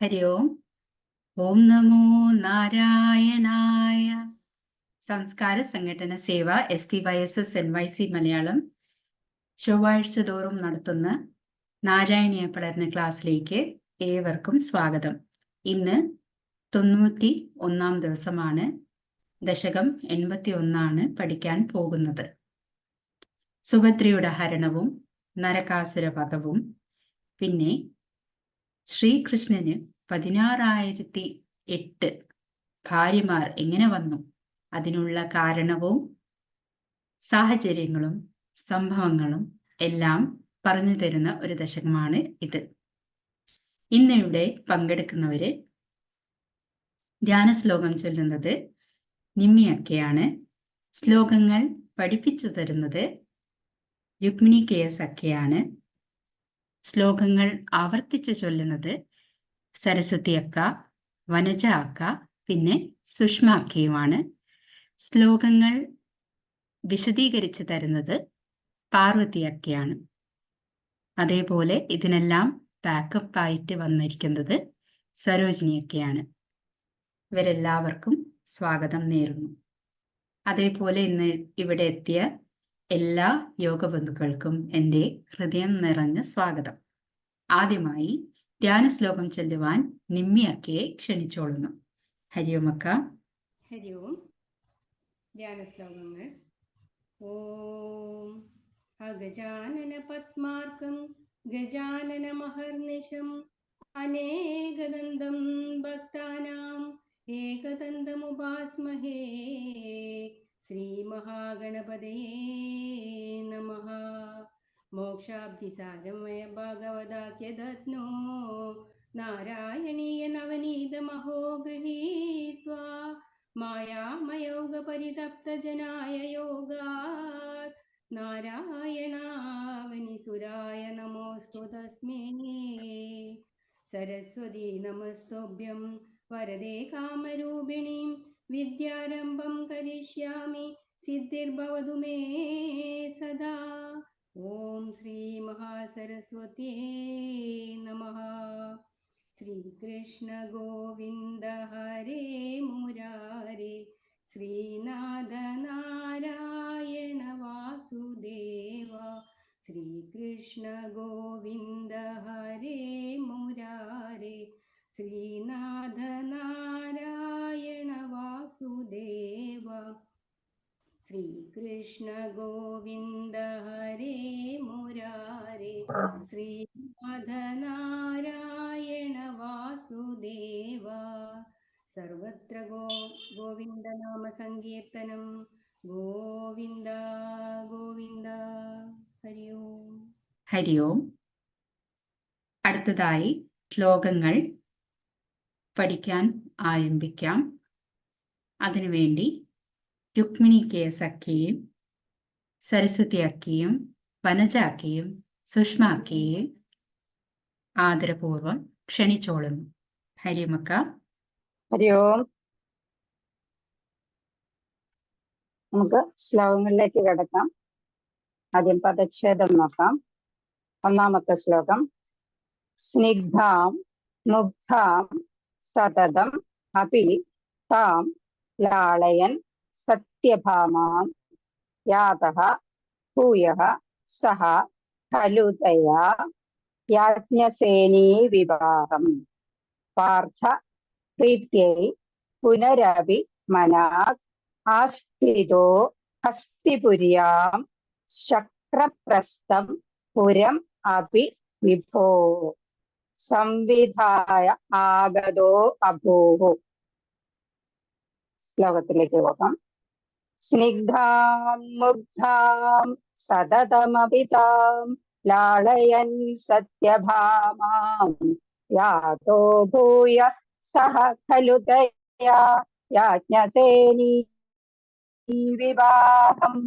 ഹരി ഓം. ഓം നമോ നാരായണായ. സംസ്കാര സംഘടന സേവ SPYSS NYC മലയാളം ചൊവ്വാഴ്ച തോറും നടത്തുന്ന നാരായണീയ പഠന ക്ലാസ്സിലേക്ക് ഏവർക്കും സ്വാഗതം. ഇന്ന് 91 ദിവസമാണ്. ദശകം 81 പഠിക്കാൻ പോകുന്നത്. സുഭദ്രയുടെ ഹരണവും നരകാസുര വധവും, പിന്നെ ശ്രീകൃഷ്ണന് 16,008 ഭാര്യമാർ എങ്ങനെ വന്നു, അതിനുള്ള കാരണവും സാഹചര്യങ്ങളും സംഭവങ്ങളും എല്ലാം പറഞ്ഞു തരുന്ന ഒരു ദശകമാണ് ഇത്. ഇന്നിവിടെ പങ്കെടുക്കുന്നവര് ധ്യാന ശ്ലോകം ചൊല്ലുന്നത് നിമ്മിയക്കയാണ്. ശ്ലോകങ്ങൾ പഠിപ്പിച്ചു തരുന്നത് രുക്മിണി KS അക്കയാണ്. ശ്ലോകങ്ങൾ ആവർത്തിച്ചു ചൊല്ലുന്നത് സരസ്വതി അക്ക, വനജ അക്ക, പിന്നെ സുഷ്മ അക്കയുമാണ്. ശ്ലോകങ്ങൾ വിശദീകരിച്ചു തരുന്നത് പാർവതി അക്കയാണ്. അതേപോലെ ഇതിനെല്ലാം ബാക്കപ്പ് ആയിട്ട് വന്നിരിക്കുന്നത് സരോജിനി അക്കയാണ്. ഇവരെല്ലാവർക്കും സ്വാഗതം നേരുന്നു. അതേപോലെ ഇന്ന് ഇവിടെ എത്തിയ എല്ലാ യോഗബന്ധുക്കൾക്കും എൻ്റെ ഹൃദയം നിറഞ്ഞ സ്വാഗതം. ആദ്യമായി ധ്യാന ശ്ലോകം ചൊല്ലുവാൻ നിമ്മി അക്കയെ ക്ഷണിച്ചോളുന്നു. ഹരിയോം അക്ക. ഹരി ഓം. ധ്യാന ശ്ലോകങ്ങൾ. ഓം അഗജാനന പത്മാർക്കം ഗജാനന മഹർനിശം അനേകദന്തം ഭക്താനാം ഏകദന്തമുപാസ്മഹേ. ശ്രീമഹാഗണപതയേ നമഃ. മോക്ഷാബ്ധിസാരമയ ഭാഗവതാഖ്യദത്നോ നാരായണീയ നവനീതമഹോ ഗൃഹീത്വാ മായാമയോഗപരിതപ്തജനായ യോഗാത് നാരായണാവനിസുരായ നമോസ്തു തസ്മൈ. സരസ്വതി നമസ്തുഭ്യം വരദേ കാമരൂപിണീം വിദ്യാരംഭം കരിഷ്യാമി സിദ്ധിർഭവതു മേ സദാ. ഓം ശ്രീ മഹാസരസ്വത്യേ നമഃ. ശ്രീകൃഷ്ണ ഗോവിന്ദ ഹരേ മുരാരേ ശ്രീനാഥ നാരായണ വാസുദേവ. ശ്രീകൃഷ്ണ ഗോവിന്ദ ഹരേ മുരാരേ ശ്രീനാഥ നാരായണ വാസുദേവ. ശ്രീകൃഷ്ണ ഗോവിന്ദ ഹരേ മുരാരേ ശ്രീനാഥ നാരായണ വാസുദേവ. സർവത്ര ഗോവിന്ദ നാമ സങ്കീർത്തനം. ഗോവിന്ദ ഗോവിന്ദ. ഹരി ഓം. ഹരി ഓം. അടുത്തതായി ശ്ലോകങ്ങൾ പഠിക്കാൻ ആരംഭിക്കാം. അതിനുവേണ്ടി രുക്മിണി KS അക്കയും സരസ്വതി അക്കയും വനജ അക്കയും സുഷ്മ അക്കയും ആദരപൂർവം ക്ഷണിച്ചോളുന്നു. ഹരിമക്ക. ഹരി ഓം. നമുക്ക് ശ്ലോകങ്ങളിലേക്ക് കിടക്കാം. ആദ്യം പദച്ഛേദം നോക്കാം. ഒന്നാമത്തെ ശ്ലോകം. സ്നിഗ്ധാം മുഗ്ധാം സതതം അപി താം ലാളയൻ സത്യഭാമാം യാതഃ ഭൂയഃ സഹ ഖലു തയാ യാജ്ഞസേനീ വിവാഹം. പാർത്ഥ പ്രീത്യൈ പുനരപി മനാത് ആസ്ഥിതോ ഹസ്തിപുര്യാം ശക്രപ്രസ്ഥം പുരം അപി വിഭോ സംവിധായ ആഗതോ അഭൂഃ. ശ്ലോകത്തിലേക്ക് പോകാം. സ്നിഗ്ധാം മുഗ്ധാം സതതമപി താം ലാളയൻ സത്യഭാമാം യാതോ ഭൂയ സഹ ഖലു തയാ യാജ്ഞസേനീ വിവാഹം.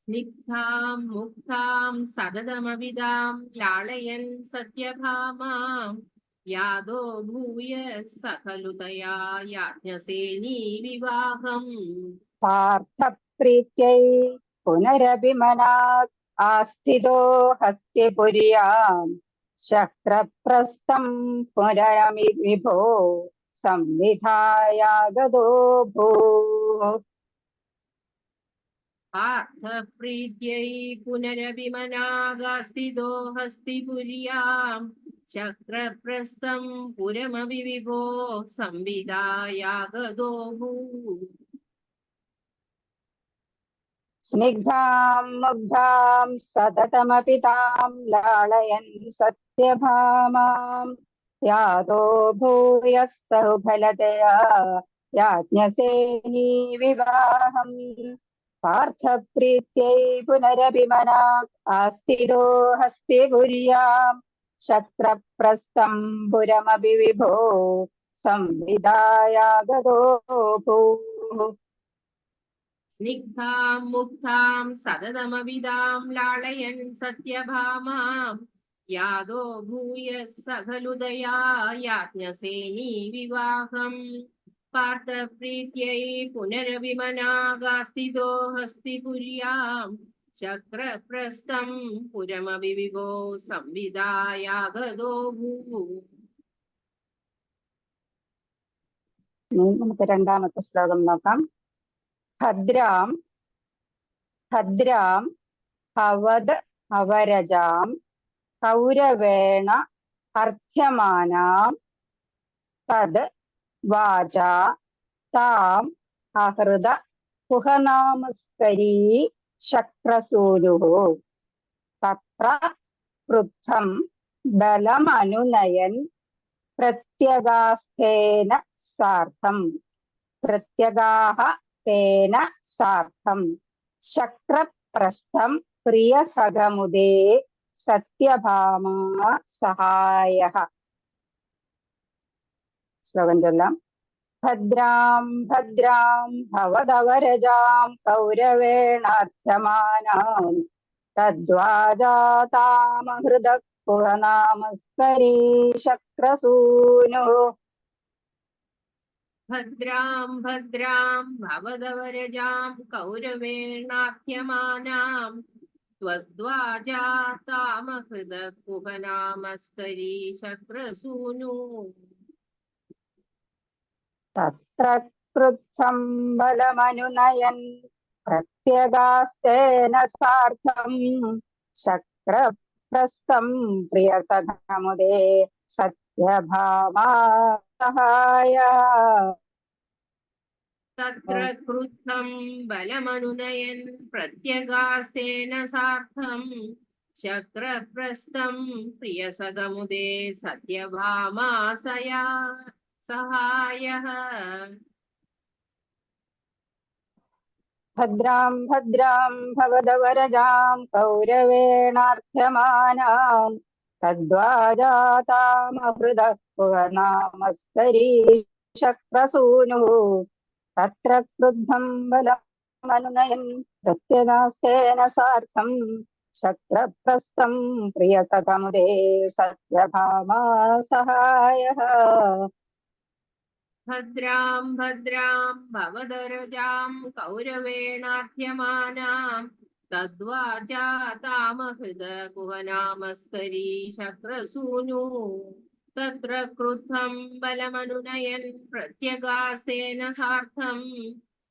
സ്നിഗ്ധാം മുഗ്ധാം സതതമവിതാം ലാളയൻ സത്യഭാമാം യാദോ ഭൂയ സഖലു തയാ യാജ്ഞസേനീ വിവാഹം. പാർത്ഥ പ്രീത്യൈ പുനരപി മനാത് ആസ്ഥിതോ ഹസ്തിപുര്യാം ശക്രപ്രസ്ഥം പുനരമി വിഭോ സംവിധായാഗതോ ഭൂഃ. പാർത്ഥപ്രീത്यै പുനരഭിമനാഗാസ്ഥിതോ ഹസ്തിപുര്യാം ശക്രപ്രസ്ഥം പുരമപി വിഭോ സംവിധായാഗതോ ഭൂഃ. സ്നിഗ്ധാം മുഗ്ധാം സതതമപി താം ലാളയൻ സത്യഭാമാം യാതോ ഭൂയഃ സൗഫലതയാ യാജ്ഞസേനീ വിവാഹം. പാർത്ഥപ്രീത്यै പുനരഭിമനാ ആസ്ഥിതോ ഹസ്തിപുര്യാം ശക്രപ്രസ്ഥം പുരമപി വിഭോ സംവിധായാഗതോ ഭൂഃ. സ്നിഗ്ധാം മുഗ്ധാം സതതമവിദാം ലാളയൻ സത്യഭാമാം യാദോ ഭൂയഃ സഖലുദയാ യാജ്ഞസേനീ വിവാഹം. പാർത്ഥപ്രീത്यै പുനരഭിമനാഗാസ്ഥിതോ ഹസ്തിപുര്യാം ശക്രപ്രസ്ഥം പുരമപി വിഭോ സംവിധായാഗതോ ഭൂഃ. നമുക്ക് രണ്ടാമത്തെ ശ്ലോകം നോക്കാം. ഭദ്രാം ഭദ്രാം ഭവത് അവരജാം കൗരവേണ അർത്ഥ്യമാനാം തദ് വാചാ താം അഹൃത കുഹനാമസ്കരീ ശക്രസൂനുഃ. തത്ര ക്രുദ്ധം ബലമനുനയൻ പ്രത്യഗാസ്തേന സാർദ്ധം പ്രത്യഗാഃ തേന സാർദ്ധം ശക്രപ്രസ്ഥം പ്രിയസഖമുദേ സത്യഭാമാ സഹായഃ. ശ്ലോകം ചൊല്ലാം. ഭദ്രാം ഭദ്രാം ഭവദവരജാം കൗരവേണാർത്ഥ്യമാനാം തദ്വാജാ താമഹൃത കുഹനാമസ്കരീ ശക്രസൂനുഃ. ഭദ്രാം ഭദ്രാം ഭവദവരജാം കൗരവേണാർത്ഥ്യമാനാം ത്വദ്വാജാ താമഹൃത കുഹനാമസ്കരീ ശക്രസൂനുഃ. തത്ര ക്രുദ്ധം ബലമനുനയൻ പ്രത്യഗാസ്തേന സാർദ്ധം ശക്രപ്രസ്ഥം പ്രിയസഖമുദേ സത്യഭാമാ സഹായഃ. തത്ര ക്രുദ്ധം ബലമനുനയൻ പ്രത്യഗാസ്തേന സാർദ്ധം ശക്രപ്രസ്ഥം പ്രിയസഖമുദേ സത്യഭാമാ സഹായഃ. ഭദ്രാം ഭദ്രാം ഭവദവരജാം കൗരവേണാർത്ഥ്യമാനാം തദ്വാജാ താമഹൃത കുഹനാമസ്കരീ ശക്രസൂനുഃ. തത്ര ക്രുദ്ധം ബലമനുനയൻ പ്രത്യഗാസ്തേന സാർദ്ധം ശക്രപ്രസ്ഥം പ്രിയസഖമുദേ സത്യഭാമാ സഹായഃ. ഭദ്രാം ഭദ്രാം ഭവദരജാം കൗരവേണാർത്ഥ്യമാനാം തദ്വാചാ താമഹൃത കുഹനാമസ്കരീ ശക്രസൂനുഃ. തത്ര ക്രുദ്ധം ബലമനുനയൻ പ്രത്യഗാസ്തേന സാർദ്ധം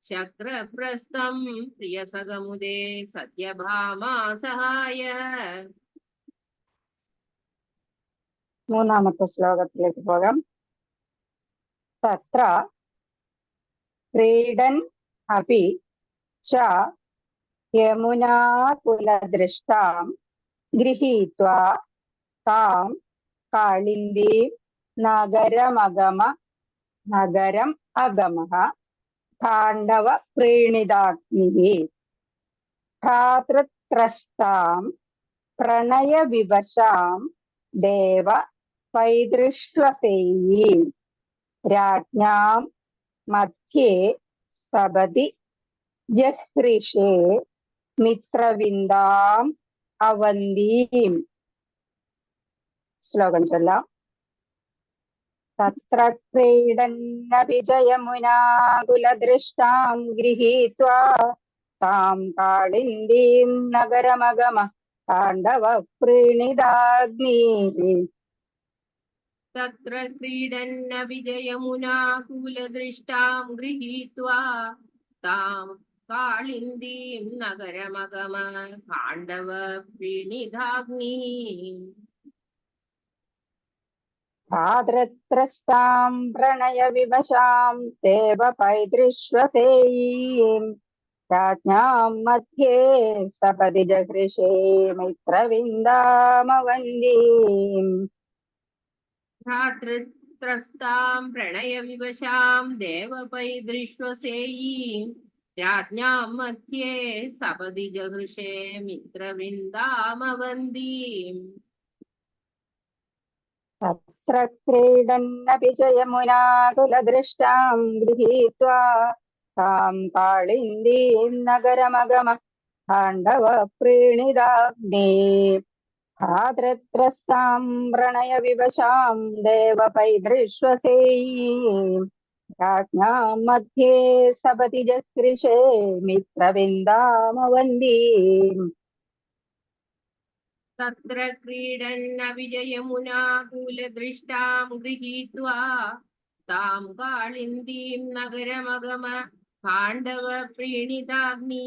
ശക്രപ്രസ്ഥം പ്രിയസഖമുദേ സത്യഭാമാ സഹായഃ. മൂന്നാമത്തെ ശ്ലോകത്തിലേക്ക് പോകാം. തത്ര ക്രീഡൻ അപി ച യമുനാകുലദൃഷ്ടാം ഗൃഹീത്വാ താം കാളിന്ദീം നഗരം അഗമഃ താണ്ഡവ പ്രീണിതാഗ്നിഃ. ഭ്രാതൃത്രസ്താം പ്രണയവിവശാം ദേവ പൈതൃഷ്വസേയീം രാജ്ഞാം മധ്യേ സപതി ജഹ്രിഷേ മിത്രവിന്ദാം അവന്തീം. ശ്ലോകം ചൊല്ലാം. തത്ര ക്രീഡന്നപി ജയമുനാകുലദൃഷ്ടാം ഗൃഹീത്വാ താം കാളിന്ദീം നഗരമഗമഃ പാണ്ഡവ പ്രീണിതാഗ്നി തത്ര ക്രീഡന്നവിജയമുനാകുലദൃഷ്ടാം ഗൃഹീത്വാ താം കാളിന്ദീം നഗരമഗമ പാണ്ഡവ പ്രീണിതാഗ്നി ഭാദ്രത്രസ്താം പ്രണയ വിവശാം ദേവ പൈതൃശ്വസേയീം രാജ്ഞാം മധ്യേ സപതി ജഹൃഷേ മിത്രവിന്ദാമവന്ദീം ഭ്രാതൃത്രസ്താം പ്രണയവിവശാം ദേവപൈതൃശ്വസേയീം രാജ്ഞാം മധ്യേ സപതി ജഹൃഷേ മിത്രവിന്ദാമവന്ദീം തത്ര ക്രീഡന്നപി ച യമുനാകുലദൃഷ്ടാം ഗൃഹീത്വാ താം കാളിന്ദീം നഗരമഗമ പാണ്ഡവ പ്രീണിതാഗ്നി ഭാദ്രത്രസ്താം പ്രണയ വിവശാം ദേവ പൈതൃശ്വസേയീം രാജ്ഞാം മധ്യേ സപതി ജഹൃഷേ മിത്രവിന്ദാമവന്ദീം തത്ര ക്രീഡന്നവിജയമുനാകുലദൃഷ്ടാം ഗൃഹീത്വാ താം കാളിന്ദീം നഗരമഗമ പാണ്ഡവ പ്രീണിതാഗ്നി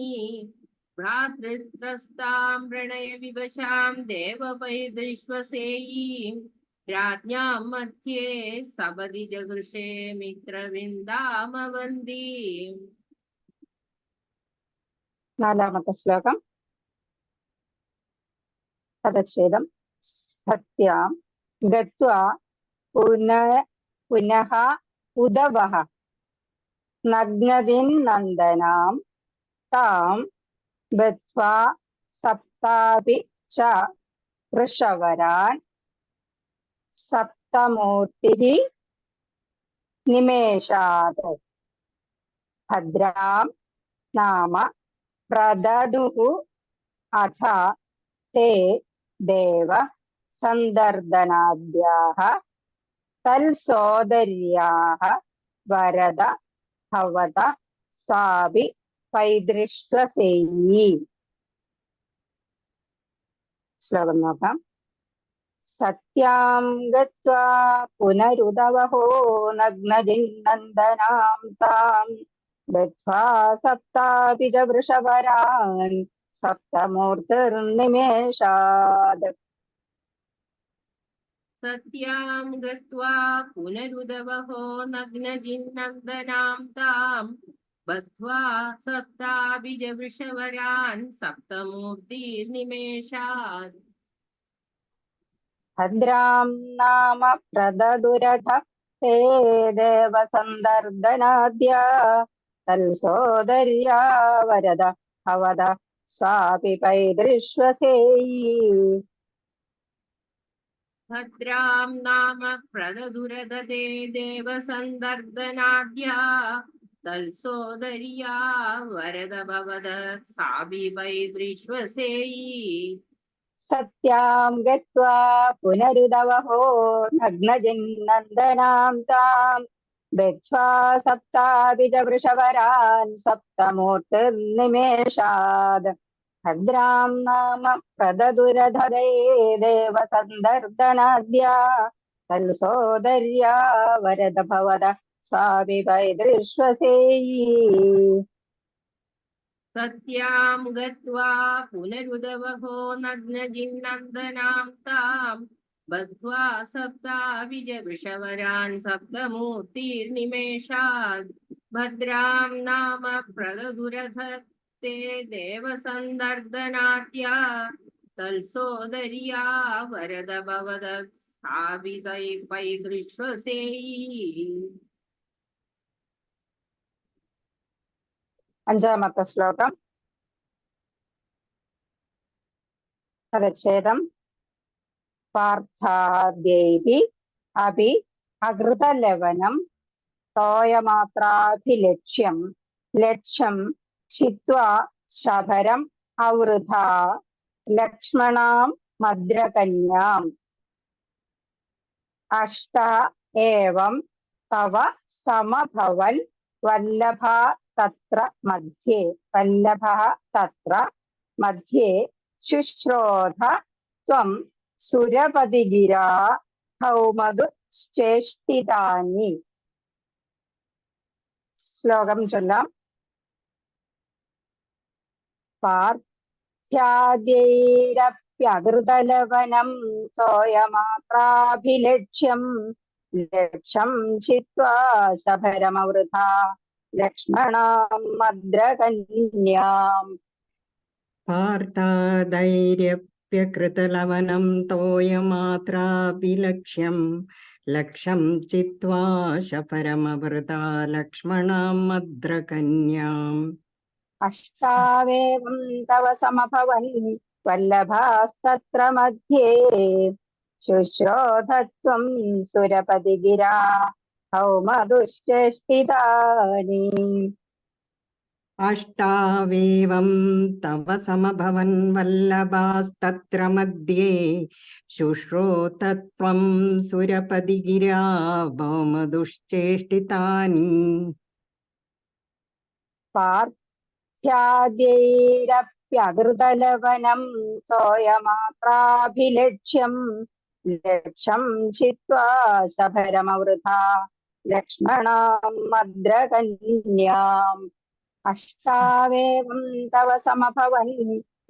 ഭ്രാതൃത്രസ്താം പ്രണയവിവശാം ദേവപൈതൃശ്വസേയീം രാജ്ഞാം മധ്യേ സപതി ജഹൃഷേ മിത്രവിന്ദാമവന്ദീം. നാലാമത്തെ ശ്ലോകം. പദച്ഛേദം. സത്യാം ഗത്വാ പുനഃ ഉദവഃ നഗ്നജിന്നന്ദനാം താം ബദ്ധ്വാ സപ്താപി ച വൃഷവരാൻ സപ്തമൂർത്തിഃ നിമേഷാത് ഭദ്രാം നാമ പ്രദദുഃ അഥ തേ ദേവ സന്ദർദനാദ്യാഃ തൽസോദര്യാഃ വരദ ഭവത സ്വാപി പൈതൃശ്വസേയീ. ശ്ലോകം നോക്കാം. സത്യാം ഗത്വാ പുനരുദവഹോ നഗ്നജിന്നന്ദനാം താം ബദ്ധ്വാ സപ്താപി ച വൃഷവരാൻ സപ്തമൂർത്തിർനിമേഷാത്. സത്യാം ഗത്വാ പുനരുദവഹോ നഗ്നജിന്നന്ദനാം താം ബദ്ധ്വാ സപ്താഭിജ വൃഷവരാൻ സപ്തമൂർത്തിർനിമേഷാത്. ഭദ്രാം നാമ പ്രദദുരഥ തേ ദേവ സന്ദർദനാദ്യ തൽസോദര്യാ വരദ ഭവത സ്വാപി പൈതൃശ്വസേയീ. ഭദ്രാം നാമ പ്രദദുരദതേ ദേവസന്ദർദനാദ്യാ തൽസോദര്യാ വരദ ഭവത സാപി പൈതൃശ്വസേയീ. സത്യാം ഗത്വാ പുനരുദവഹോ നഗ്നജിന്നന്ദനാം താം ബദ്ധ്വാ സപ്താപി ച വൃഷവരാൻ സപ്തമൂർത്തിർനിമേഷാത്. ഭദ്രാം നാമ പ്രദദുരധരേ ദേവ സന്ദർദനാദ്യാ തൽസോദര്യാ വരദ ഭവത സ്വാപി പൈതൃശ്വസേയീ. സത്യാം ഗത്വാ പുനരുദവഹോ നഗ്നജിന്നന്ദനാം താം ബദ്ധ്വാ സപ്താഭിജ വൃഷവരാൻ സപ്തമൂർത്തിർനിമേഷാത്. ഭദ്രാം നാമ പ്രദദുരധത്തെ ദേവസന്ദർദനാദ്യാ തൽസോദര്യാ വരദ ഭവത സാപി പൈതൃശ്വസേയീ. അഞ്ചാമത്തെ ശ്ലോകം. പദച്ഛേദം. പാർത്ഥാദ്യൈഃ അപി അകൃതലവനം തോയമാത്രാഭിലക്ഷ്യം ലക്ഷ്യം ചിത്വാ ശബരം അവൃഥാ ലക്ഷ്മണാം മദ്രകന്യാം അഷ്ട ഏവം തവ സമഭവൻ വല്ലഭാ തത്ര മധ്യേ വല്ലഭഃ തത്ര മധ്യേ ശുശ്രോധ ത്വം സുരപതിഗിരാ ഹൗമധു ചേഷ്ടിതാനി. ശ്ലോകം ചൊല്ലാം. പാർത്ഥ്യാദ്യൈരപ്യകൃതലവനം തോയമാത്രാഭിലക്ഷ്യം ലക്ഷ്യം ചിത്വാ ശബരമവൃഥാ ലക്ഷ്മണാം മദ്രകന്യാം. പാർത്ഥാദൈര്യപ്യകൃതലവനം തോയമാത്രാഭിലക്ഷ്യം ലക്ഷ്യം ചിത്വാ ശപരമവൃതാ ലക്ഷ്മണാം മദ്രകന്യാം. അഷ്ടാവേവം തവ സമഭവൻ വല്ലഭാസ്തത്ര മധ്യേ ശുശ്രോധത്വം സുരപതിഗിരാ ഹൗമധുശ്ചേഷ്ടിതാനി. അഷ്ടാവേവം തവ സമഭവൻ വല്ലഭാസ്തത്ര മധ്യേ ശുശ്രോതത്വം സുരപതിഗിരാ ഭൗമദുശ്ചേഷ്ടിതാനി. പാർത്ഥ്യാദ്യൈരപ്യകൃതലവനം തോയമാത്രാഭിലക്ഷ്യം ലക്ഷ്യം ചിത്വാ ശബരമവൃഥാ ലക്ഷ്മണാം മദ്രകന്യാം. അഷ്ടാവേവം തവ സമഭവൻ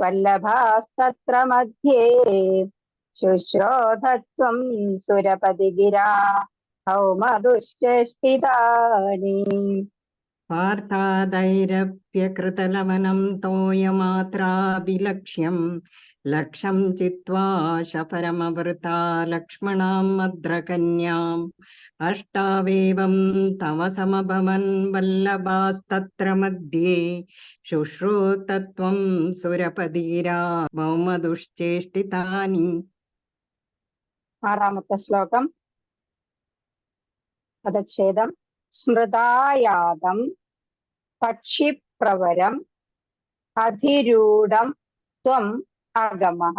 വല്ലഭാസ്തത്ര മധ്യേ ശുശ്രോധത്വം സുരപതിഗിരാ ഹൗമധുശ്ചേഷ്ടിതാനി. പാർത്ഥാദൈരപ്യകൃതലവനം തോയമാത്രാഭിലക്ഷ്യം ലക്ഷ്യം ചിത്വാ ശപരമവൃതാ ലക്ഷ്മണാം മദ്രകന്യാം. അഷ്ടാവേവം തവ സമഭവൻ വല്ലഭാസ്തത്ര മധ്യേ ശുശ്രൂതത്വം സുരപതിഗിരാ ഭൗമദുശ്ചേഷ്ടിതാനി. ആറാമത്തെ ശ്ലോകം. പദച്ഛേദം. സ്മൃതായാതം പക്ഷിപ്രവരം അധിരൂഢം ത്വം അഗമഃ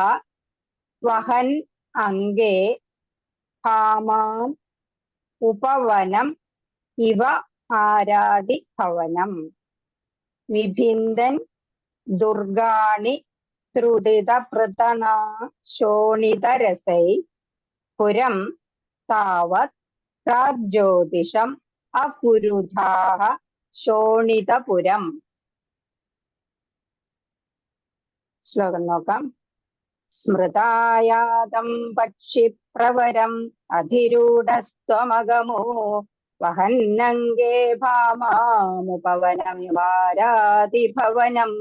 വഹൻ അംഗേ ഭാമാം ഉപവനം ഇവ ആരാധി ഭവനം. വിഭിന്ദൻ ദുർഗാണി ത്രുടിതപൃതനാ ശോണിതരസൈ പുരം താവത് പ്രാഗ്ജ്യോതിഷം അപുരുധാഃ ശോണിതപുരം. ശ്ലോകം നോക്കാം. സ്മൃതായാതം പക്ഷിപ്രവരം അധിരൂഢസ്ത്വമഗമോ വഹന്നംഗേ ഭാമാമുപവനമിവാരാധി ഭവനം.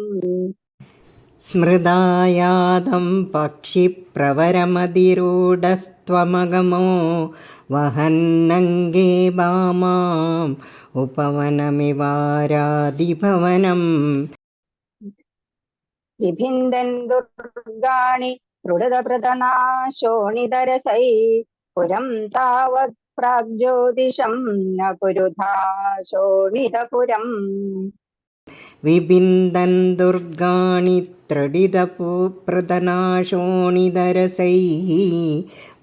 സ്മൃതായാതം പക്ഷിപ്രവരമതിരൂഢസ്ത്വമഗമോ വഹന്നംഗേ ഭാമാം ഉപവനമിവാരാധി ഭവനം. വിഭിന്ദൻ ദുർഗാണി ത്രുടിതപൃതനാ ശോണിതരസൈ പുരം താവത് പ്രാഗ്ജ്യോതിഷം ന പുരുധാ ശോണിതപുരം. വിഭിന്ദൻ ദുർഗാണി ത്രിടിതപൃതനാ ശോണിതരസൈഃ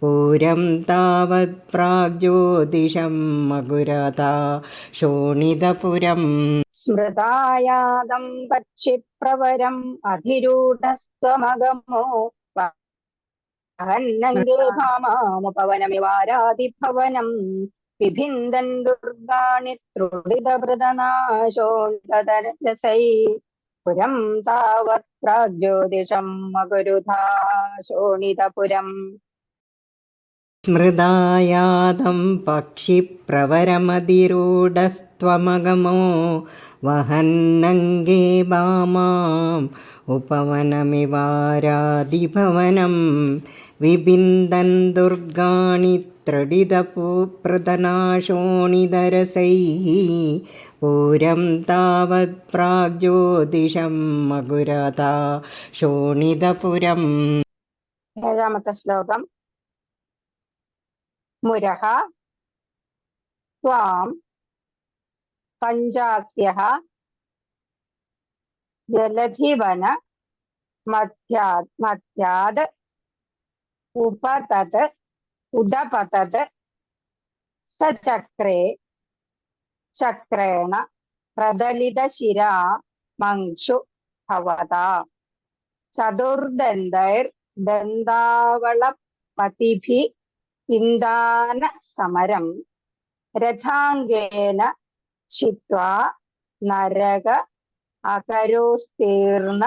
പൂരം താവത് പ്രാഗ്ജ്യോതിഷം മകുരതാ ശോണിതപുരം. സ്മൃതായാതം പക്ഷിപ്രവരം അധിരൂഢസ്ത്വമഗമോ വഹന്നംഗേ ഭാമാമുപവനമിവാരാധി ഭവനം. വിഭിന്ദൻ ദുർഗാണി ത്രുടിതപൃതനാ ശോണിതരസൈ പുരം താവത് പ്രാഗ്ജ്യോതിഷം മകുരുധാ ശോണിതപുരം. സ്മൃതായാതം പക്ഷിപ്രവരമതിരൂഢസ്ത്വമഗമോ വഹന്നംഗേ ഭാമാം ഉപവനമിവാരാധി ഭവനം. വിഭിന്ദൻ ദുർഗാണി ത്രിടിതപൃതനാ ശോണിതരസൈഃ പൂരം താവത് പ്രാഗ്ജ്യോതിഷം മകുരതാ ശോണിതപുരം. ഏഴാമത്തെ ശ്ലോകം. മുരഹ ത്വാം പഞ്ചാസ്യഃ ജലധിവന മധ്യാത് ഉദപതത് സചക്രേ ചക്രേണ പ്രദലിതശിരാ മങ്ഷു ഭവതാ. ചതുർദന്തൈർ ദന്താവളപതിഭി ഇന്ദാന സമരം രഥാംഗേന ചിത്വാ നരക അകരോസ്തീർണ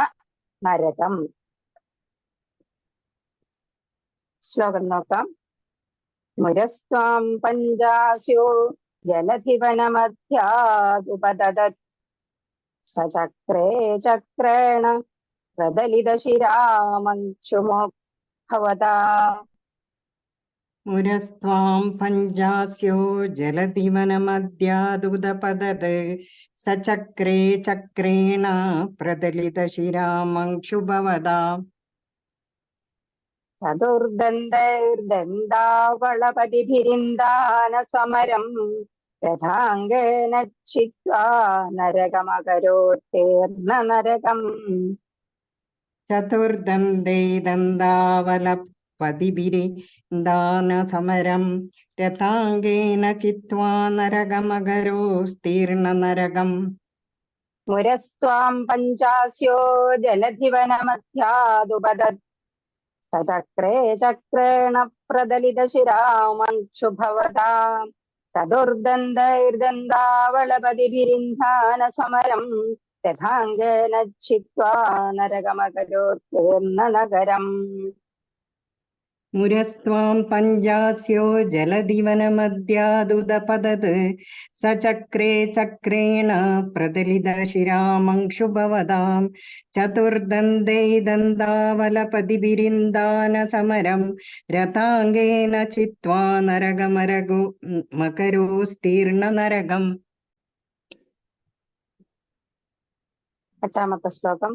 നരകം. ശ്ലോകം നോക്കാം. മുരസ്ത്വാം പഞ്ചാസ്യോ ജലധിവനമധ്യാദുപദദത് സചക്രേ ചക്രേണ പ്രദലിതശിരാമഞ്ഛുമുഖവതാ. മുരസ്ത്വാം പഞ്ചാസ്യോ ജലധിവനമധ്യാദുദപദത് സചക്രേ ചക്രേണ പ്രദലിതശിരാമംശുഭവദാ. ചതുർദന്തൈർദന്താവളപതിഭിരിന്ദാന സമരം രഥാംഗേന ഛിത്വാ നരകമകരോത്തേർണ നരകം. ചതുർദന്തേ ദന്താവലപതിഭിരിന്ദാന സമരം രഥാംഗേന ചിത്വാ നരകമകരോസ്തീർണ നരകം. മുരസ്ത്വാം പഞ്ചാസ്യോ ജലധിവനമധ്യാദുപദത് സചക്രേ ചക്രേണ പ്രദലിതശിരാമംശുഭവതാ. ചതുർദന്തൈർദന്താവളപതിഭിരിന്ദാന സമരം രഥാംഗേന ഛിത്വാ നരകമകരോത്തേർണ നഗരം. മുരസ്ത്വാം പഞ്ചാസ്യോ ജലധിവനമധ്യാദുദപദത് സചക്രേ ചക്രേണ പ്രദലിതശിരാമംശുഭവതാം. ചതുർദന്തേ ദന്താവലപതിഭിരിന്ദാന സമരം രഥാംഗേന ചിത്വാ നരകമകരോസ്തീർണ നരകം. എട്ടാമത്തെ ശ്ലോകം.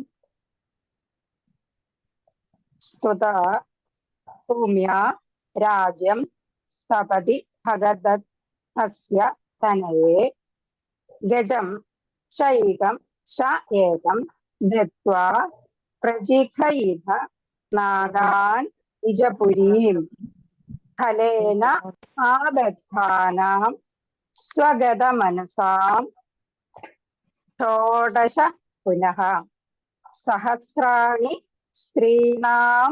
സ്തുത ഭൂമ്യാ രാജ്യം സപതി ഭഗദത് അസ്യ തനയേ ഗജം ചൈകം ച ഏകം ദത്വാ പ്രജിഘൈത നാഗാൻ നിജപുരീം ഫലേന ആബദ്ധാനാം സ്വഗതമനസാം ഷോഡശ പുനഃ സഹസ്രാണി സ്ത്രീണാം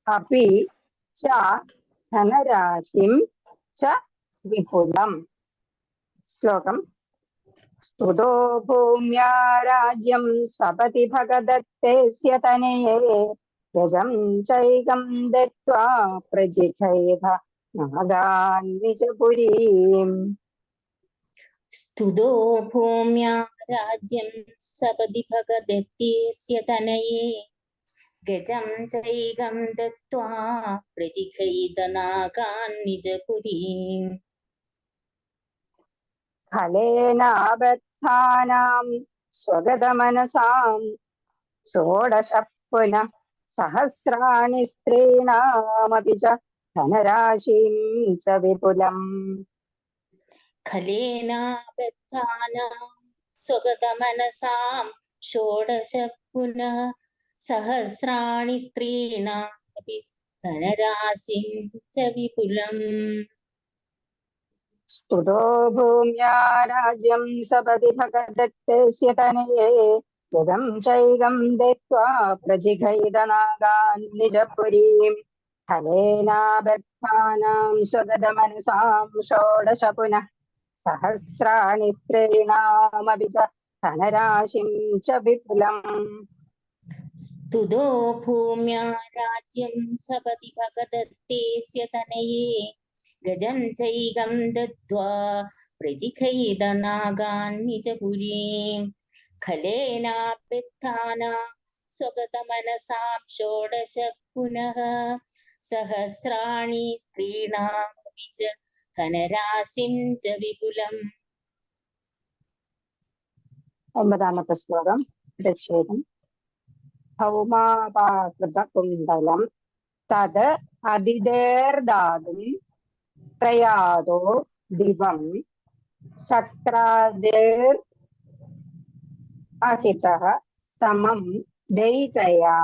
അപി ച ധനരാശിം ച വിപുലം. ശ്ലോകം. സ്തുതോ ഭൂമ്യാ രാജ്യം സപതി ഭഗദത്തേസ്യ തനയേ ഗജം ചൈകം ദത്വാ പ്രജിഘൈത നാഗാൻ നിജപുരീം. സ്തുതോ ഭൂമ്യാ രാജ്യം സപതി ഭഗദത്തേസ്യ തനയേ ഗജം ചൈകം ദത്വാ പ്രജിഘൈത നാഗാൻ നിജപുരീം. ഫലേനാബദ്ധാനാം സ്വഗതമനസാം ഷോഡശ പുനഃ സഹസ്രാണി സ്ത്രീണാമപി ച ധനരാശിം ച വിപുലം. ഖലേനാബദ്ധാനാം സ്വഗതമനസാം ഷോഡശ പുനഃ സഹസ്രാണി സ്ത്രീണാമപി ധനരാശിം ച വിപുലം. സ്തുതോ ഭൂമ്യാ രാജ്യം സപതി ഭഗദത്തേസ്യ തനയേ ഗജം ചൈകം ദത്വാ പ്രജിഘൈത നാഗാൻ നിജപുരീം ഫലേനാബദ്ധാനാം സ്വഗതമനസാം ഷോഡശ പുനഃ സഹസ്രാണി സ്ത്രീണാമപി ച ധനരാശിം ച വിപുലം. സ്തുതോ ഭൂമ്യാ രാജ്യം സപതി ഭഗദത്തേസ്യ തനയേ ഗജം ചൈകം ദത്വാ പ്രജിഘൈത നാഗാൻ നിജപുരീം ഖലേനാബദ്ധാനാം സ്വഗതമനസാം ഷോഡശ പുനഃ സഹസ്രാണി സ്ത്രീണാമപി ച ധനരാശിം ച വിപുലം. ഒമ്പതാമത്തെ ശ്ലോകം. ദക്ഷേപം. ഭൗമാപാകൃതകുണ്ഡലം തത് അതിദേർദാതും പ്രയാതോ ദിവം ശക്രാദേർ അഹിതഃ സമം ദൈതയാ